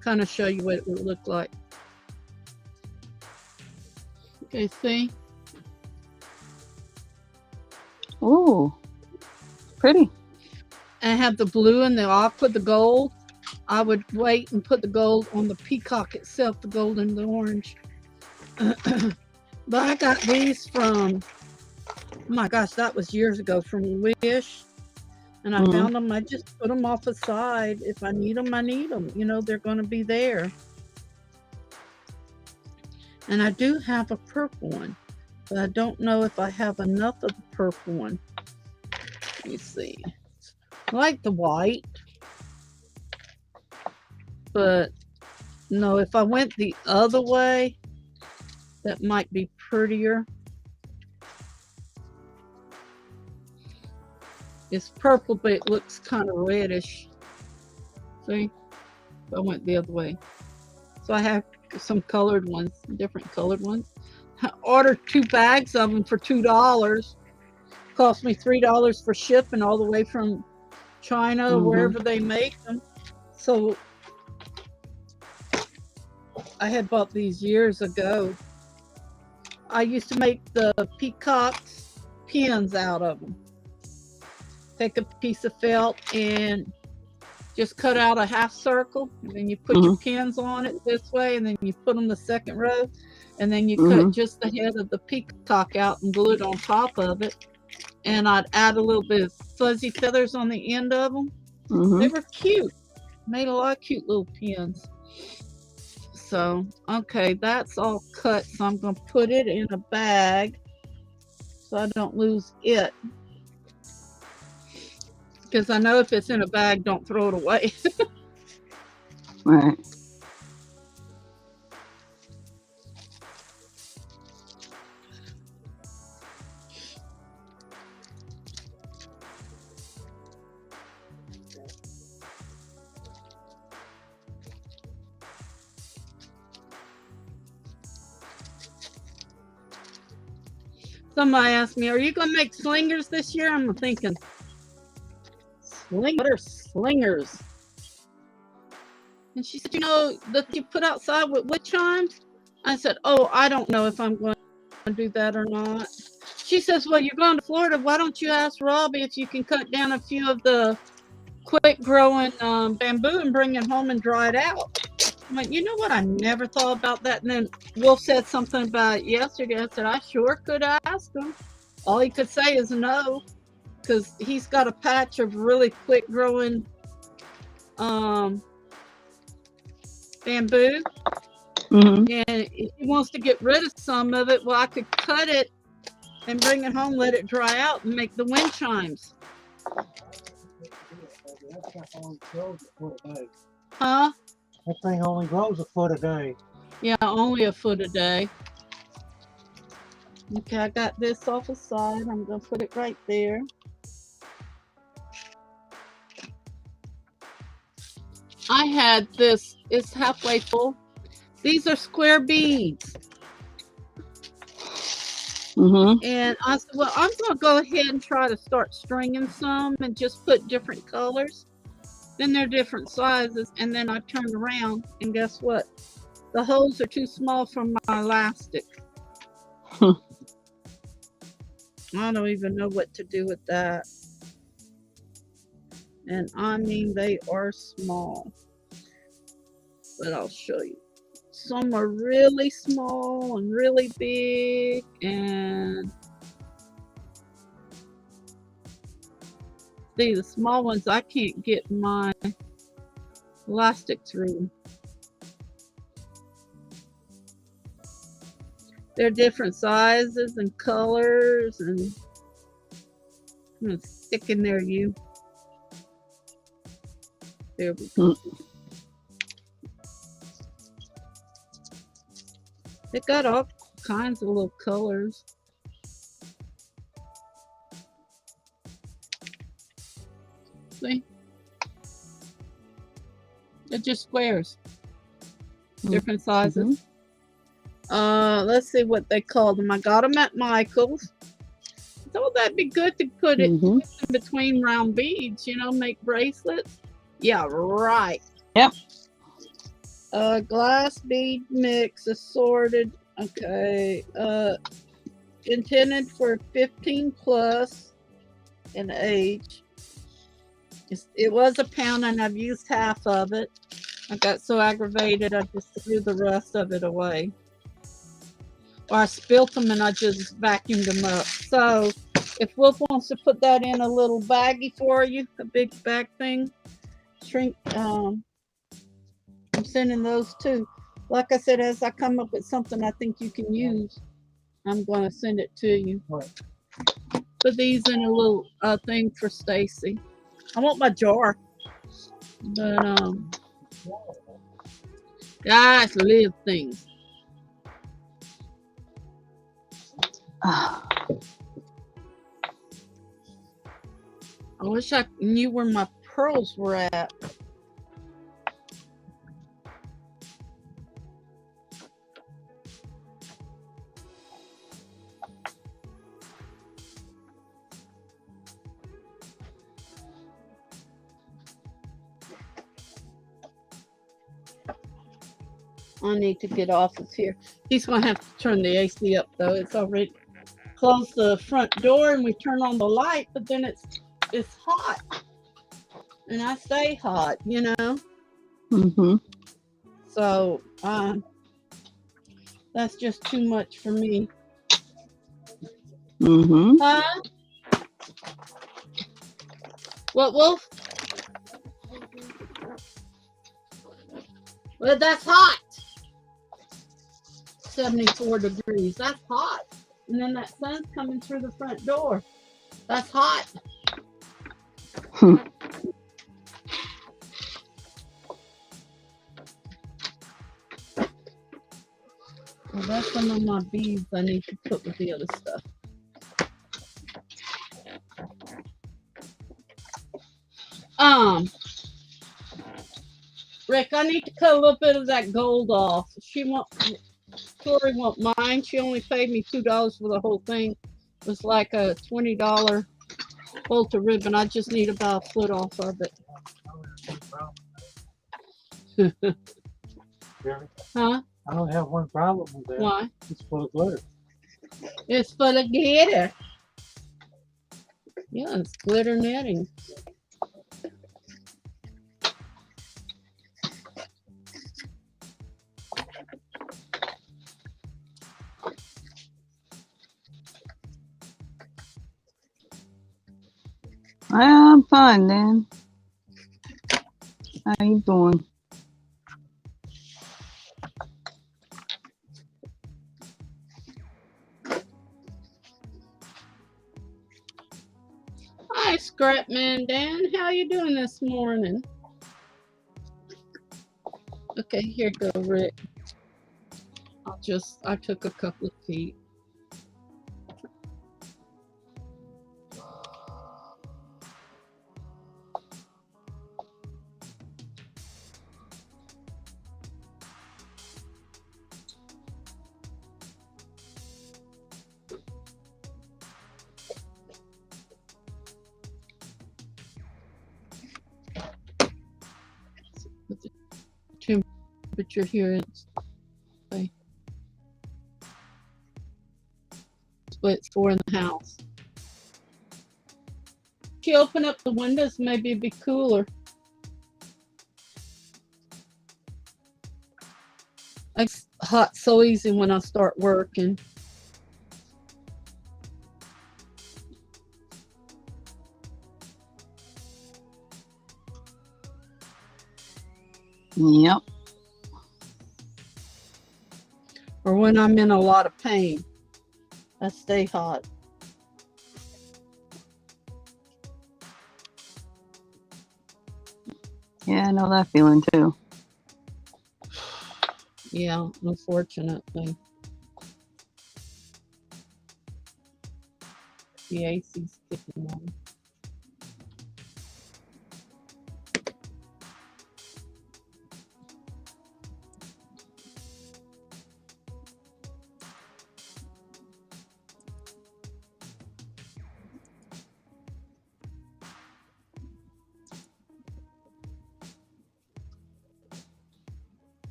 kind of show you what it would look like. Okay, see? Ooh, pretty. I have the blue and the aqua, the gold. I would wait and put the gold on the peacock itself, the gold and the orange. But I got these from, oh my gosh, that was years ago, from Wish. And I found them. I just put them off the side. If I need them, I need them. You know, they're going to be there. And I do have a purple one, but I don't know if I have enough of the purple one. Let me see. I like the white, but no, if I went the other way, that might be prettier. It's purple, but it looks kind of reddish. See? I went the other way. So I have some colored ones, different colored ones. I ordered 2 bags of them for $2. Cost me $3 for shipping all the way from China or wherever they make them. So I had bought these years ago. I used to make the peacocks pins out of them. Take a piece of felt and just cut out a half circle, and then you put your pins on it this way, and then you put them the second row, and then you cut just the head of the peacock out and glue it on top of it. And I'd add a little bit of fuzzy feathers on the end of them. They were cute. Made a lot of cute little pins. So, okay, that's all cut, so I'm going to put it in a bag so I don't lose it. Because I know if it's in a bag, don't throw it away. Right. Somebody asked me, "Are you gonna make slingers this year?" I'm thinking, what are slingers? And she said, "You know, that you put outside with wood chimes?" I said, "Oh, I don't know if I'm going to do that or not." She says, "Well, you're going to Florida. Why don't you ask Robbie if you can cut down a few of the quick growing bamboo and bring it home and dry it out?" I'm like, "You know what? I never thought about that." And then Wolf said something about it yesterday. I said, "I sure could ask him." All he could say is no, because he's got a patch of really quick growing bamboo. Mm-hmm. And if he wants to get rid of some of it, well, I could cut it and bring it home, let it dry out, and make the wind chimes. Huh? That thing only grows a foot a day. Yeah, only a foot a day. Okay, I got this off the side. I'm going to put it right there. I had this, it's halfway full. These are square beads. Mm-hmm. And I said, well, I'm going to go ahead and try to start stringing some and just put different colors. Then they're different sizes. And then I turned around and guess what? The holes are too small for my elastic. I don't even know what to do with that. And I mean, they are small. But I'll show you. Some are really small and really big, and see, the small ones I can't get my elastic through. They're different sizes and colors, and I'm gonna stick in there, you. There we go. They got all kinds of little colors. See? They're just squares. Different sizes. Let's see what they call them. I got them at Michael's. So that'd be good to put it in between round beads, you know, make bracelets. Yeah, right. Yep. Glass bead mix, assorted. Okay. Intended for 15 plus in age. It was a pound and I've used half of it. I got so aggravated I just threw the rest of it away. Or I spilt them and I just vacuumed them up. So if Wolf wants to put that in a little baggie for you, a big bag thing, shrink, I'm sending those too. Like I said, as I come up with something I think you can use, I'm going to send it to you. Put these in a little thing for Stacey. I want my jar. But, guys, live things. I wish I knew where my pearls were at. I need to get off of here. He's going to have to turn the AC up, though. It's already closed the front door and we turn on the light, but then it's hot. And I stay hot, you know? So, that's just too much for me. Huh? What, Wolf? Well, that's hot. 74 degrees. That's hot. And then that sun's coming through the front door. That's hot. Well, that's some of my beads I need to put with the other stuff. Rick, I need to cut a little bit of that gold off. Tori won't mind. She only paid me $2 for the whole thing. It was like a $20 bolt of ribbon. I just need about a foot off of it. Huh? I don't have one problem with that. Why? It's full of glitter. It's full of glitter. Yeah, it's glitter netting. I'm fine, Dan. How you doing? Hi, Scrapman Dan. How you doing this morning? Okay, here you go, Rick. I took a couple of feet. Put the temperature here. But it's 4 in the house. If you open up the windows, maybe it'd be cooler. It's hot so easy when I start working. Yep. Or when I'm in a lot of pain. I stay hot. Yeah, I know that feeling too. Yeah, unfortunately. The AC's kicking on.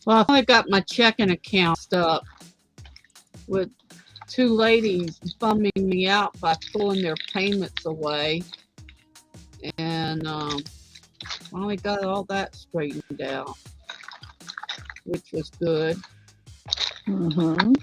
Well, I finally got my checking account up with 2 ladies bumming me out by pulling their payments away. And finally got all that straightened out, which was good. Mm-hmm.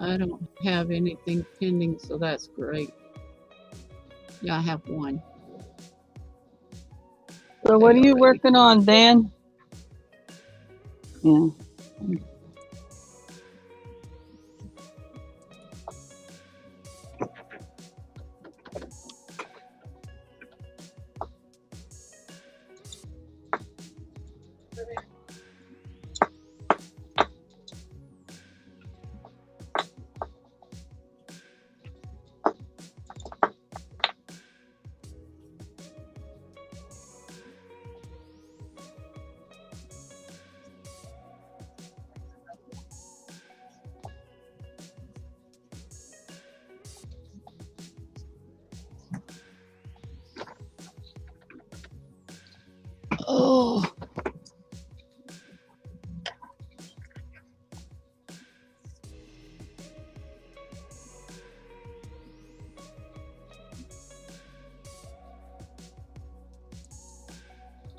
I don't have anything pending, so that's great. Yeah, I have one. So what are you already. working on, Dan? Yeah.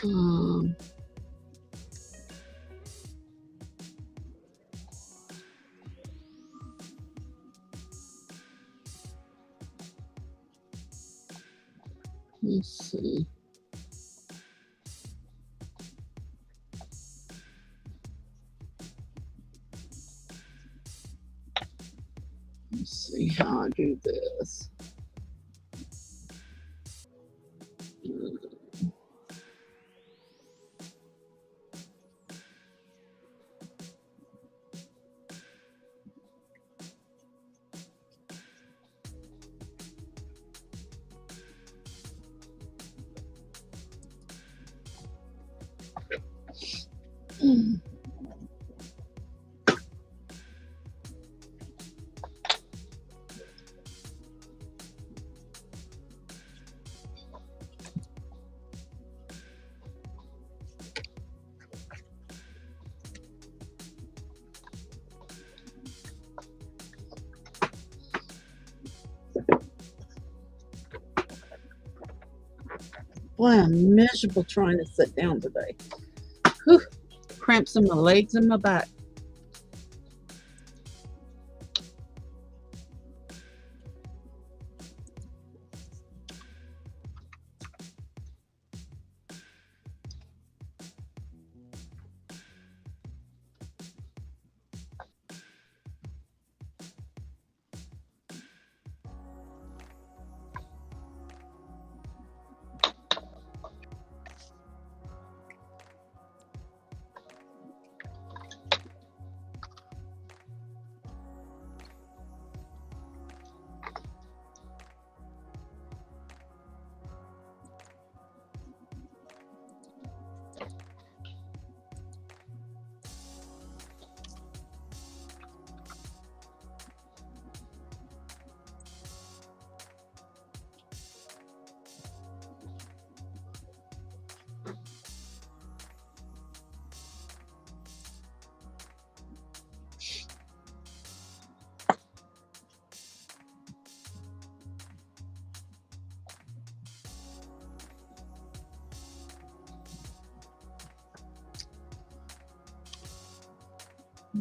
Um, let's see. Let's see how I do this. Boy, I'm miserable trying to sit down today. Whew. Cramps in my legs and my back.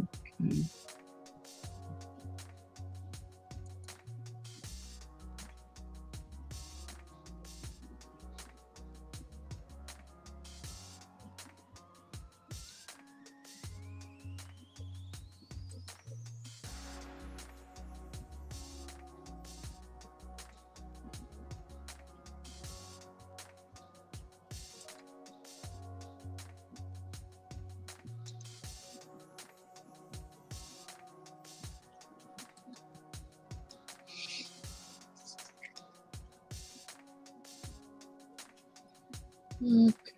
Okay.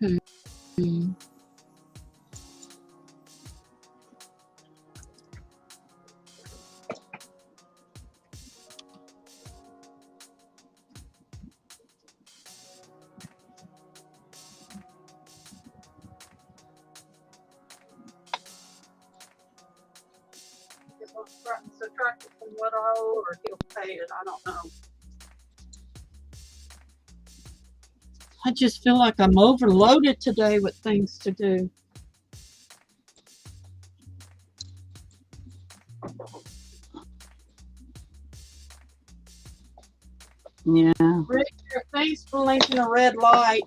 Okay. Subtract it from what I owe, or he'll pay it. I don't know. I just feel like I'm overloaded today with things to do. Yeah. Rick, your face blinking a red light.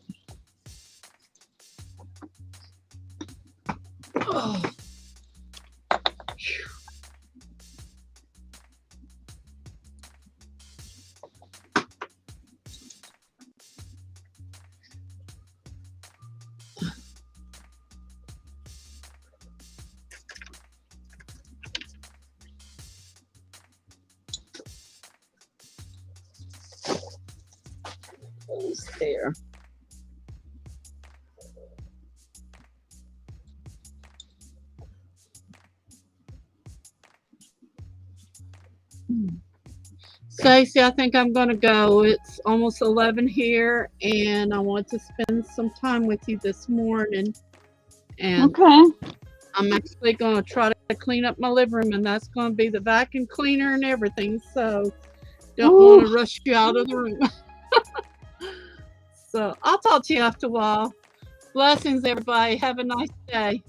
Oh. Those there. Stacey, I think I'm going to go. It's almost 11 here, and I want to spend some time with you this morning. And Okay. I'm actually going to try to clean up my living room, and that's going to be the vacuum cleaner and everything. So don't want to rush you out of the room. So I'll talk to you after a while. Blessings, everybody. Have a nice day.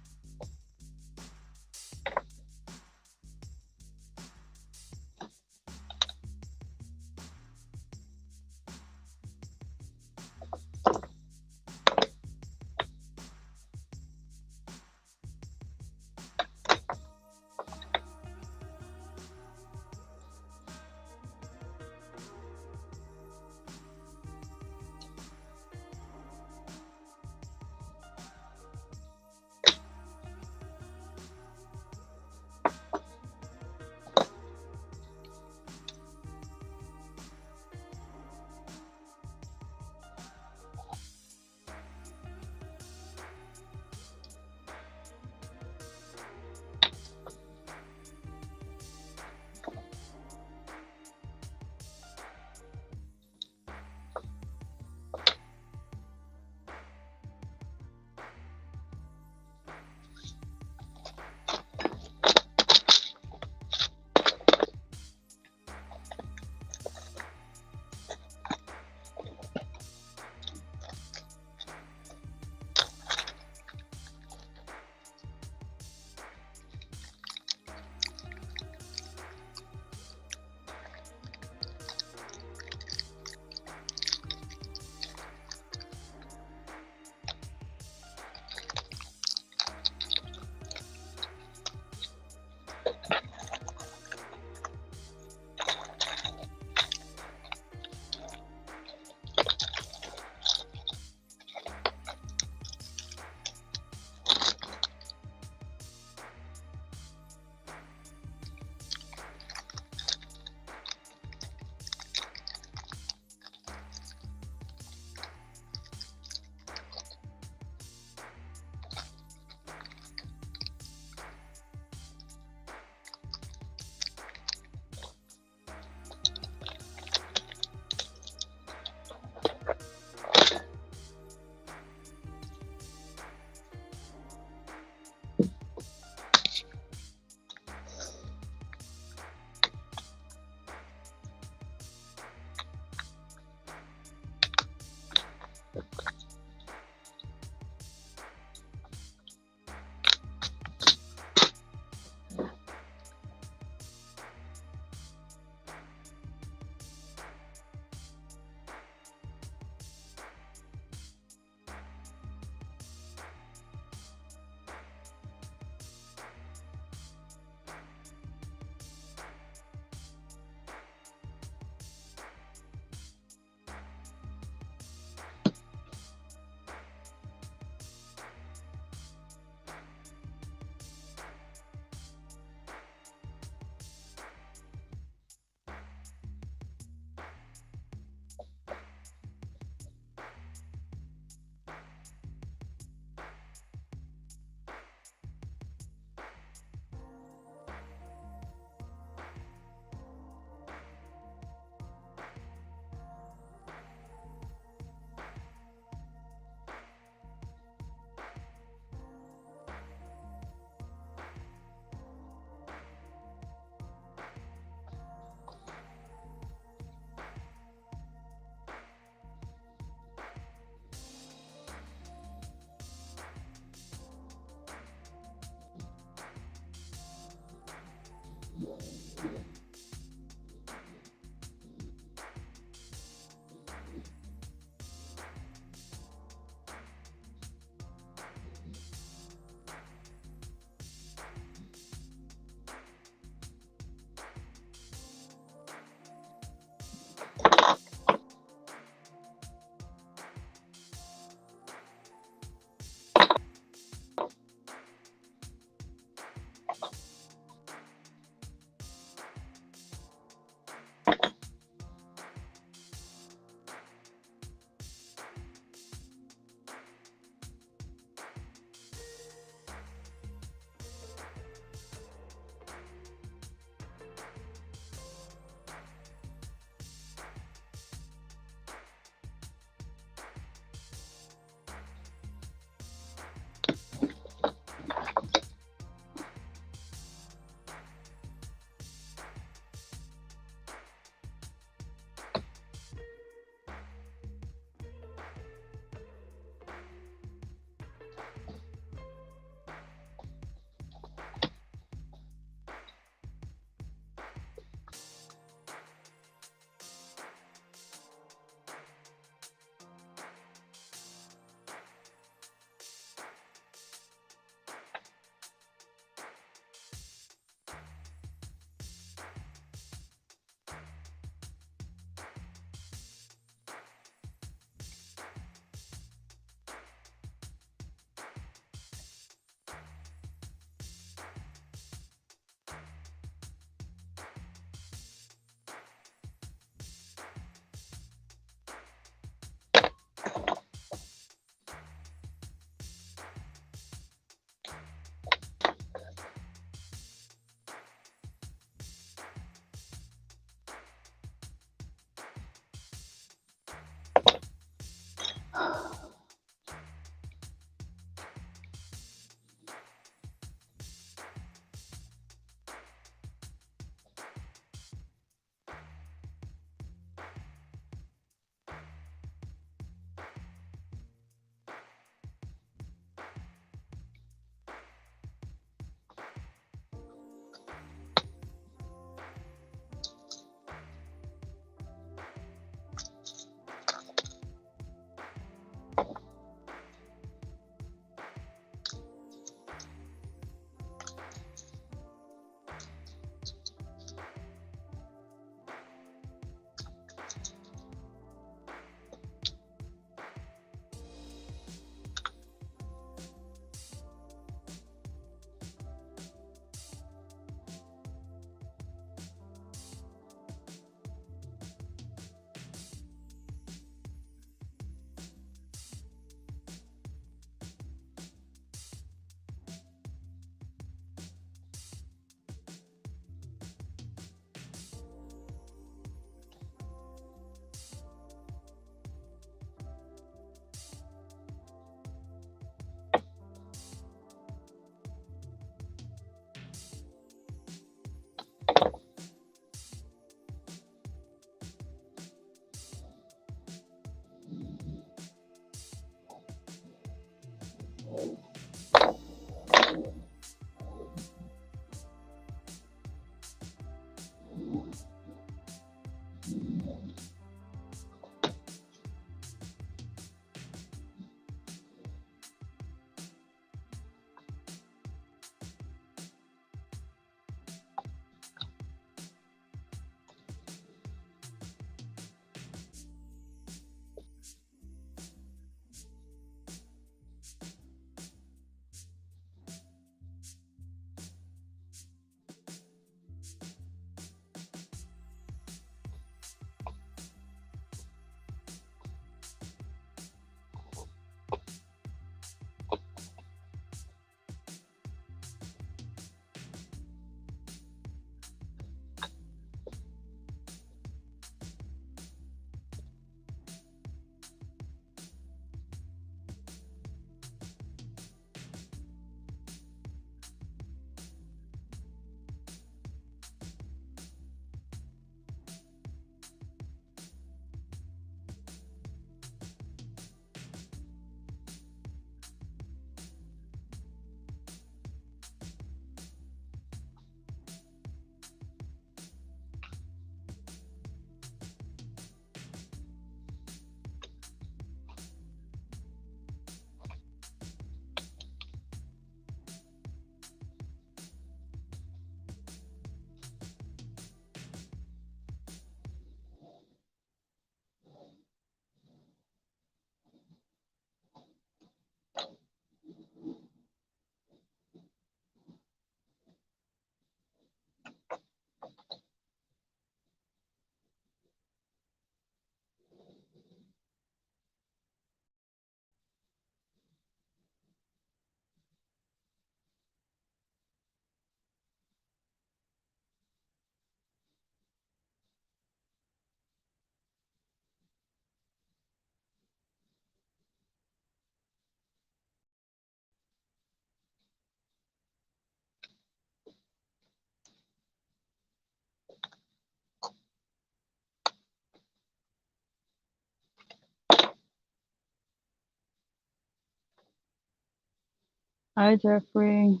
Hi, Jeffrey.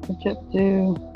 The chip do.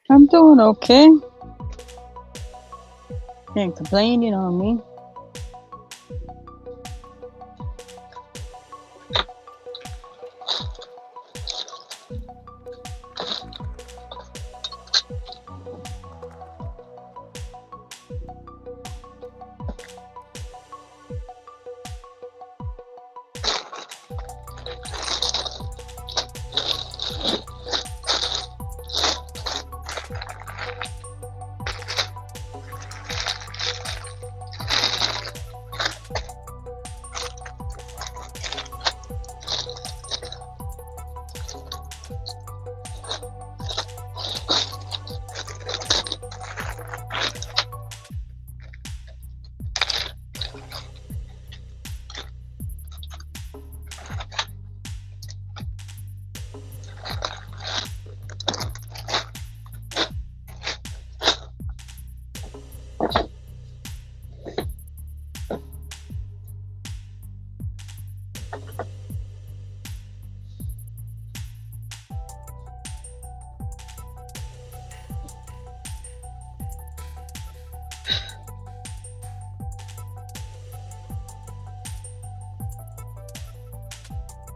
I'm doing okay. Can't complain, you know what I mean?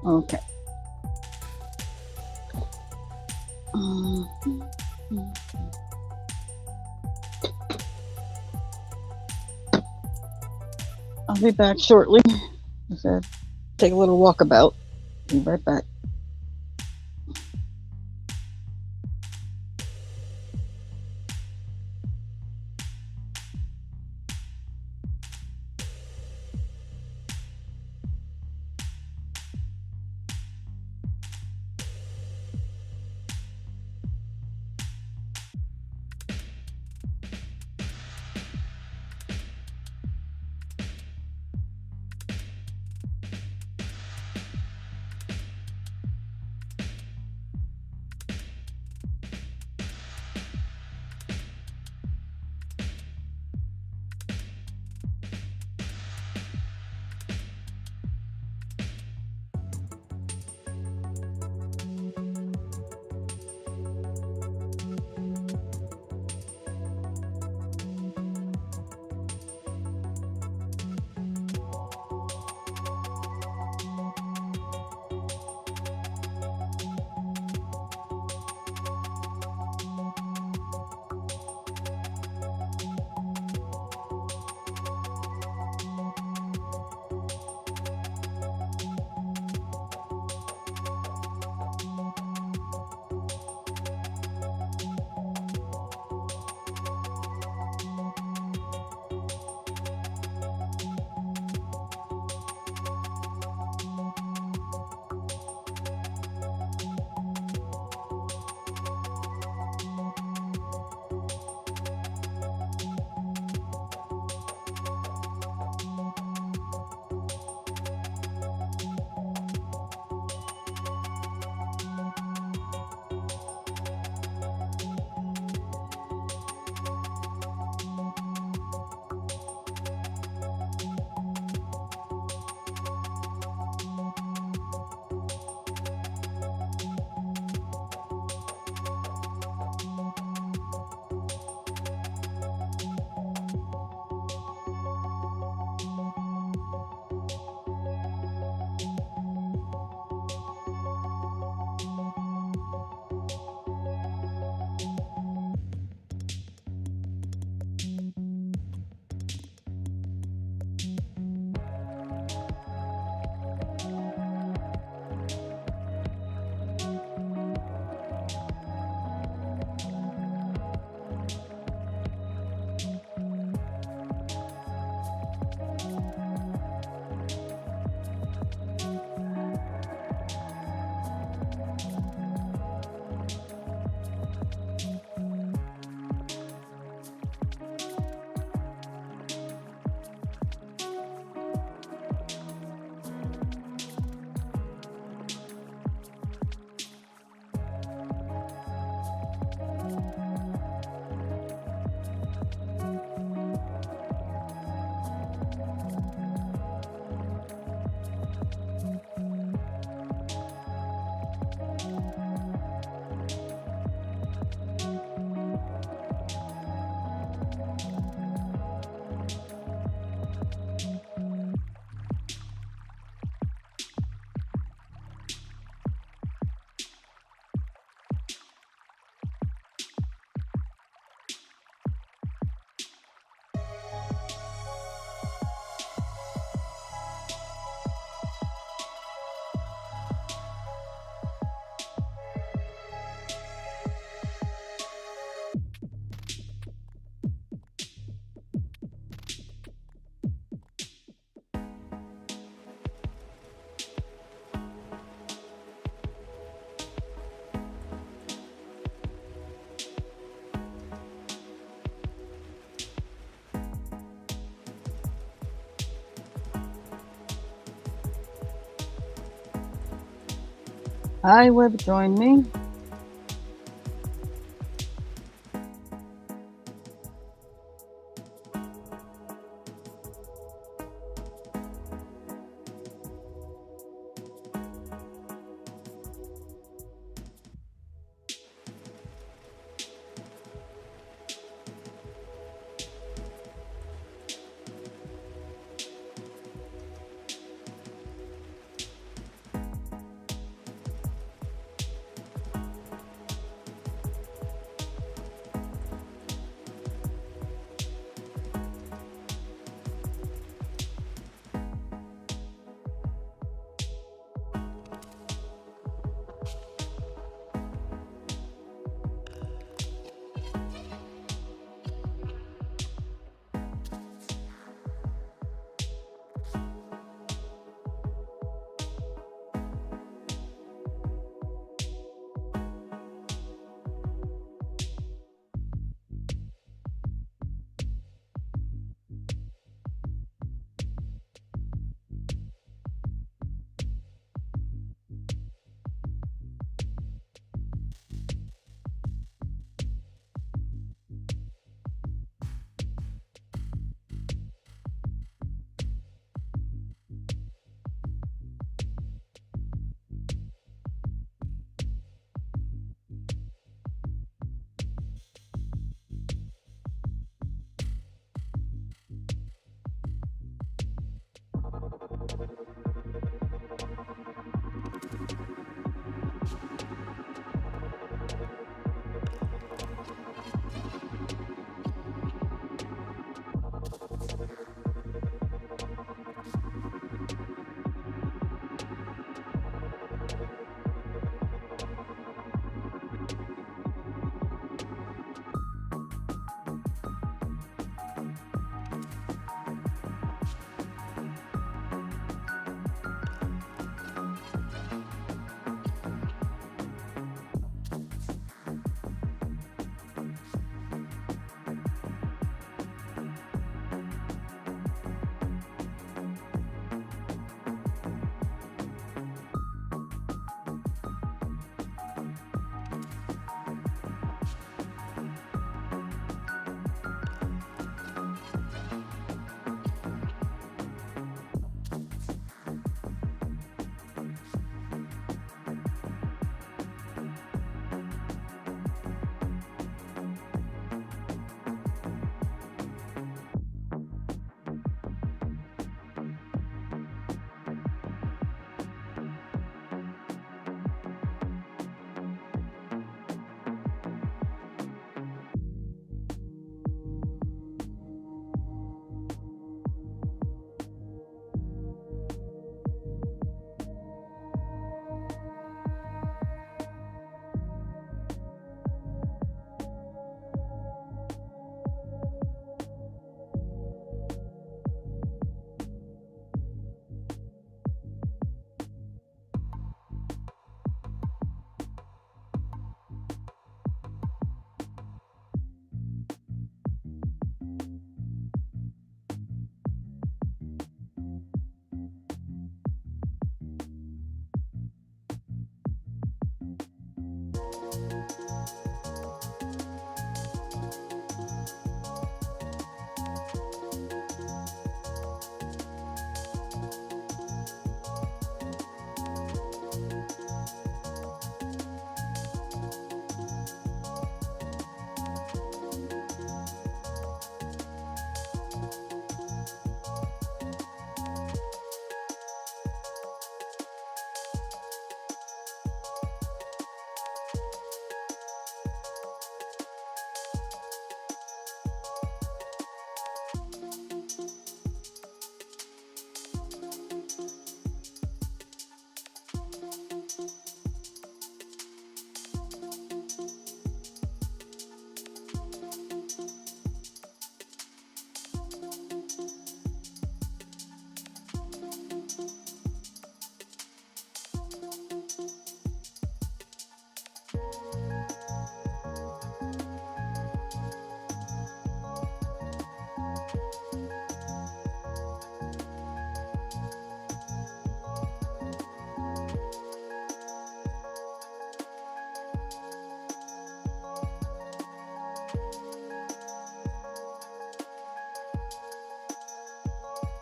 Okay. I'll be back shortly. I said, take a little walkabout. Be right back. Hi, Web, join me.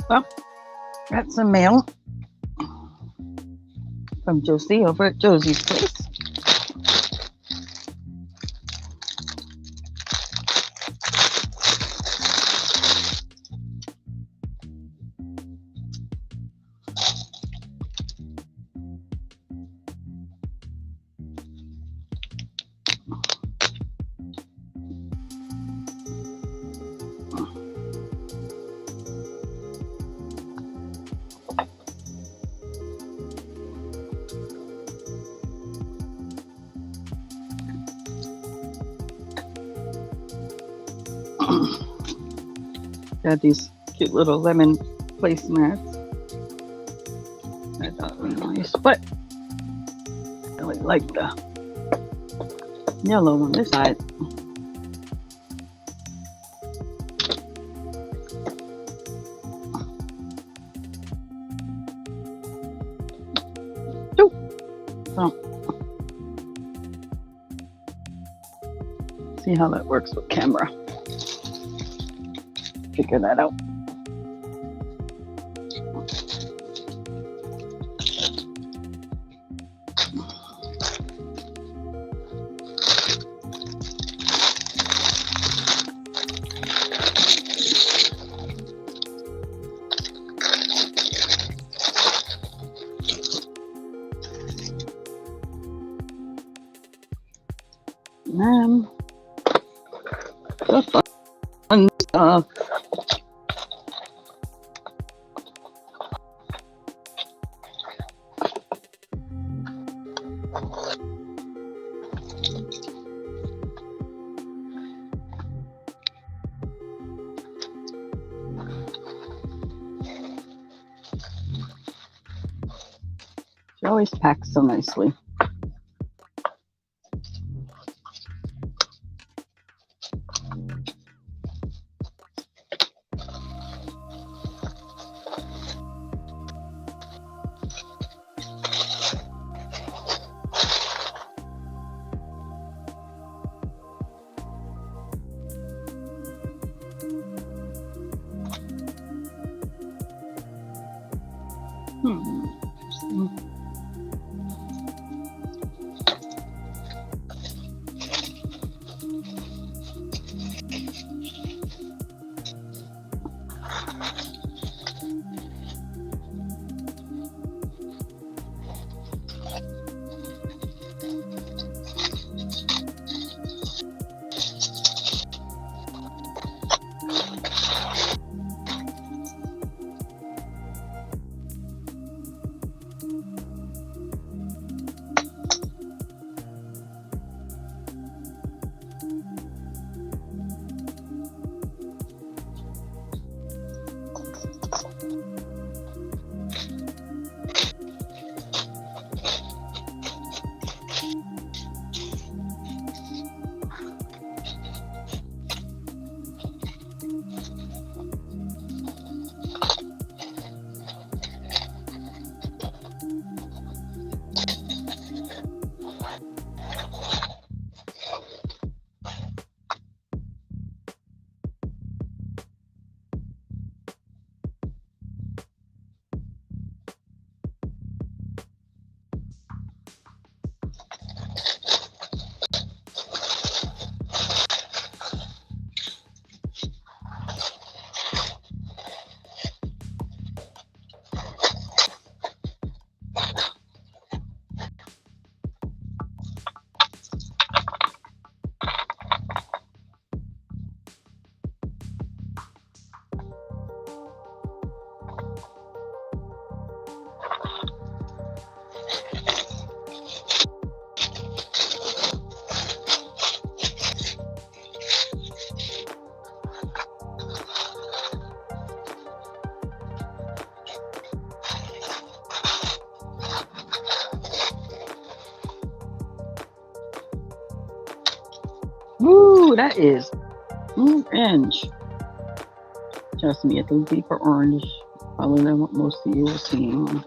Well, got some mail from Josie over at Josie's place. Got these cute little lemon placemats. I thought were nice, but I really like the yellow on this side. So, see how that works with camera. Figure that out. The fun stuff. She always packs so nicely. Ooh, that is orange. Trust me, it's a deeper orange, probably than what most of you are seeing.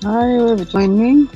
Hi, will you join me?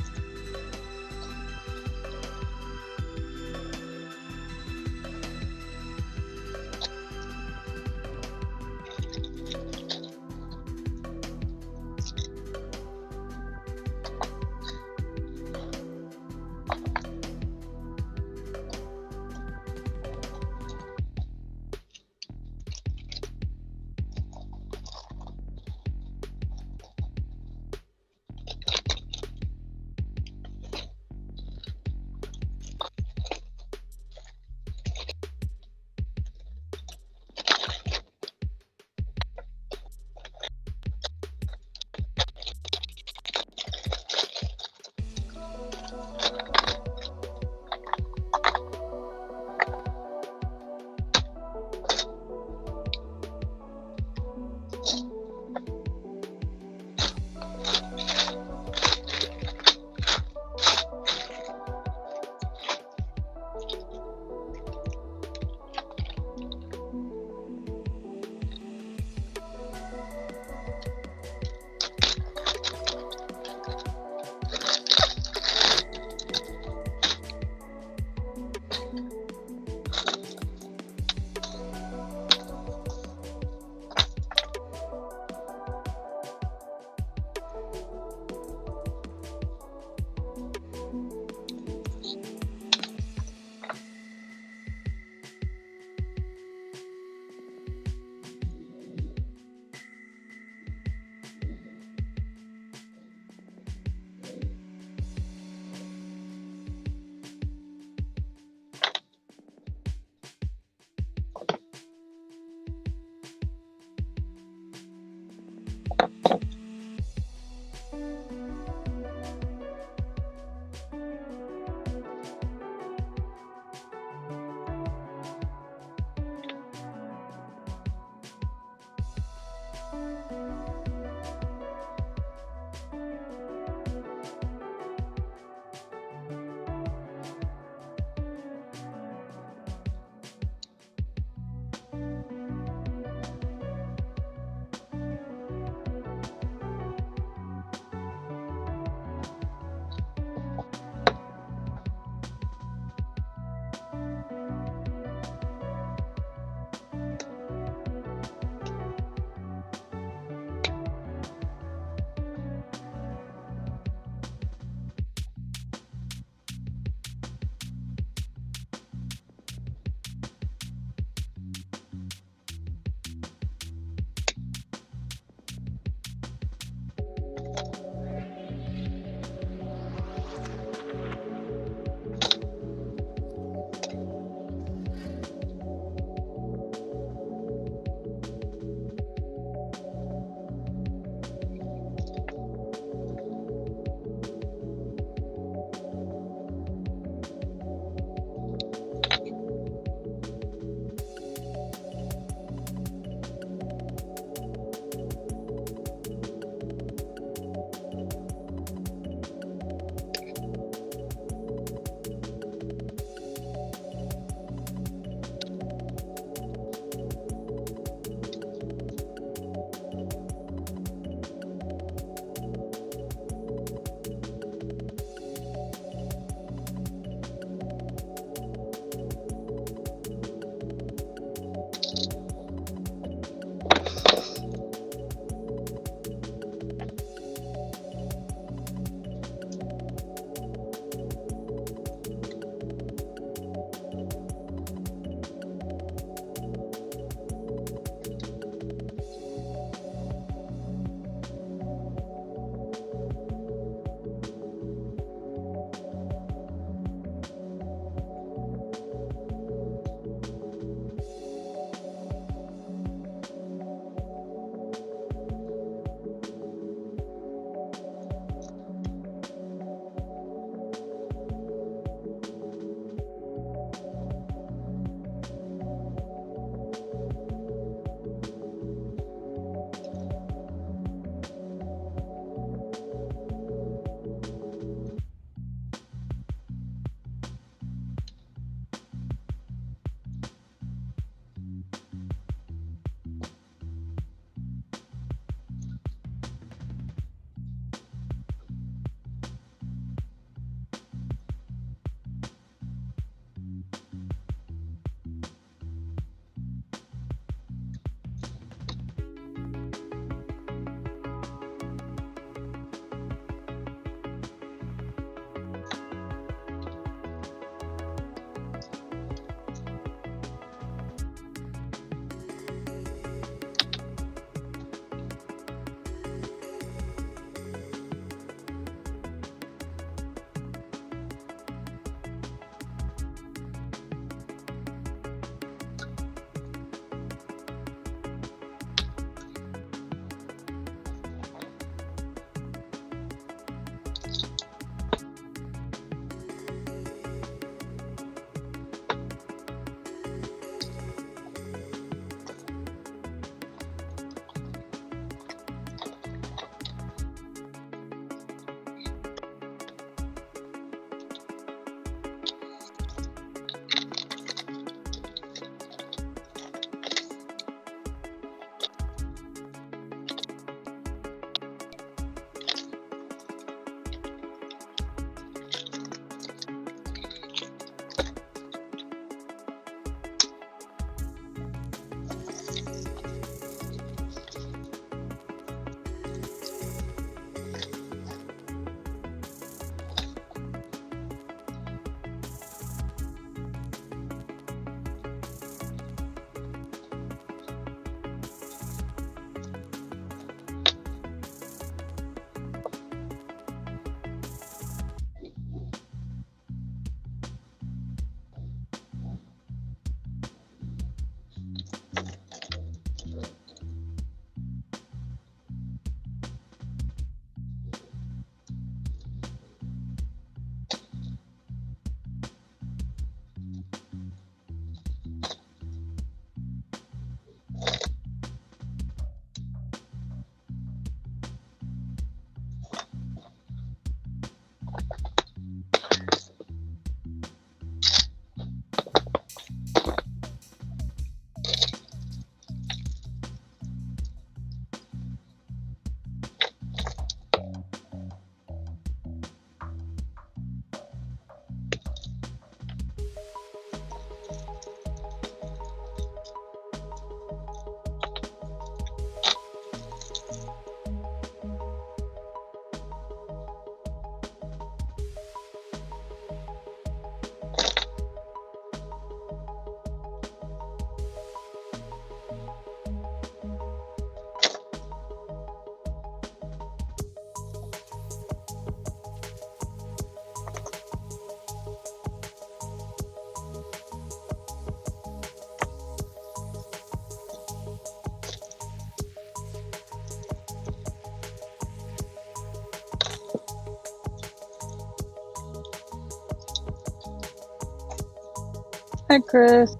Hi, Chris.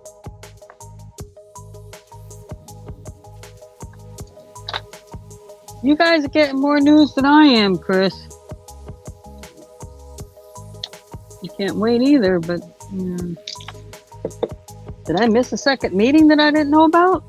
You guys are getting more news than I am, Chris. You can't wait either, but did I miss a second meeting that I didn't know about?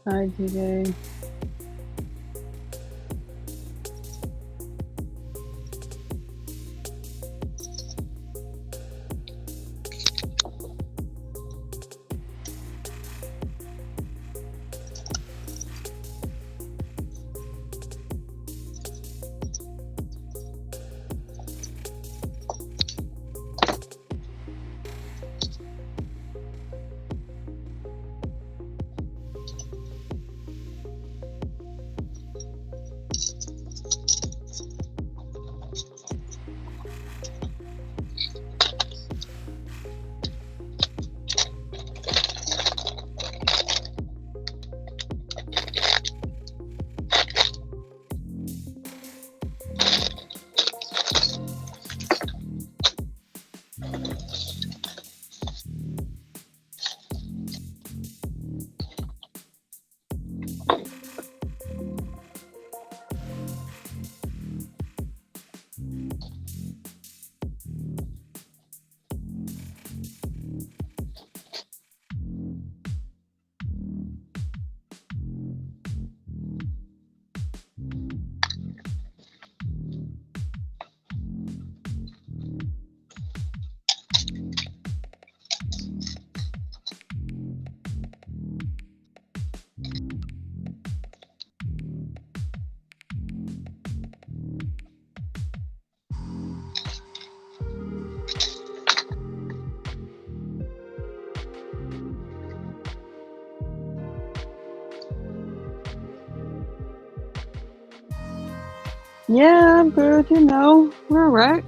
Hi, DJ. Yeah, I'm good. We're all right.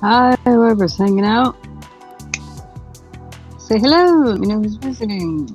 Hi, whoever's hanging out. Say hello. Let me know who's visiting.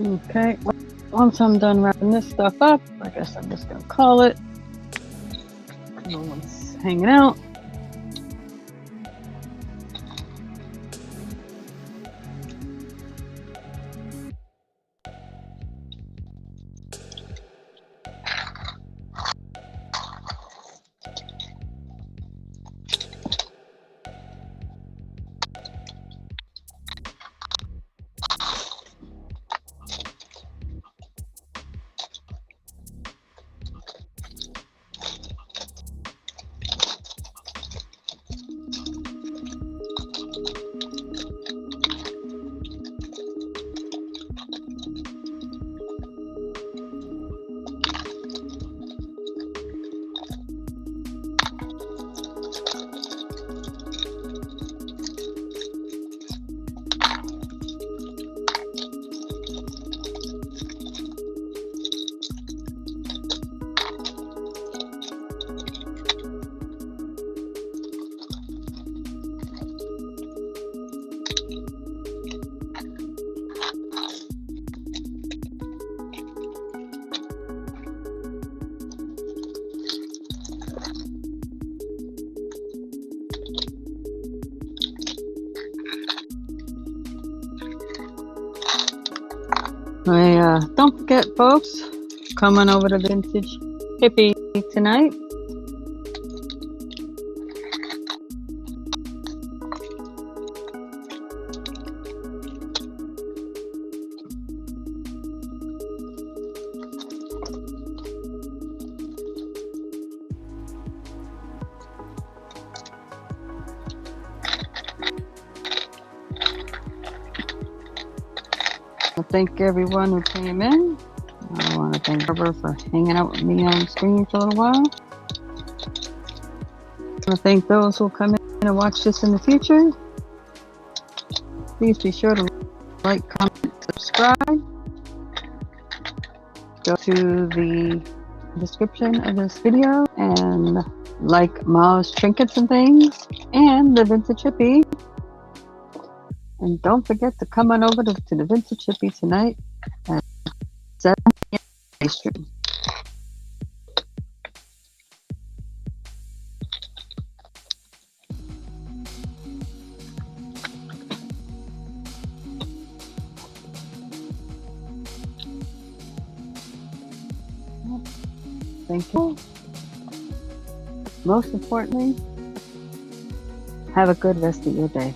Okay, once I'm done wrapping this stuff up, I guess I'm just gonna call it. No one's hanging out. Don't forget, folks, coming over to Vintage Hippie tonight. I thank everyone who came in. I want to thank Barbara for hanging out with me on the screen for a little while. I want to thank those who will come in and watch this in the future. Please be sure to like, comment, subscribe. Go to the description of this video and like Ma's trinkets and things and the Vintage Hippie. And don't forget to come on over to the Vintage Hippie tonight at 7 p.m. Main Street. Thank you. Most importantly, have a good rest of your day.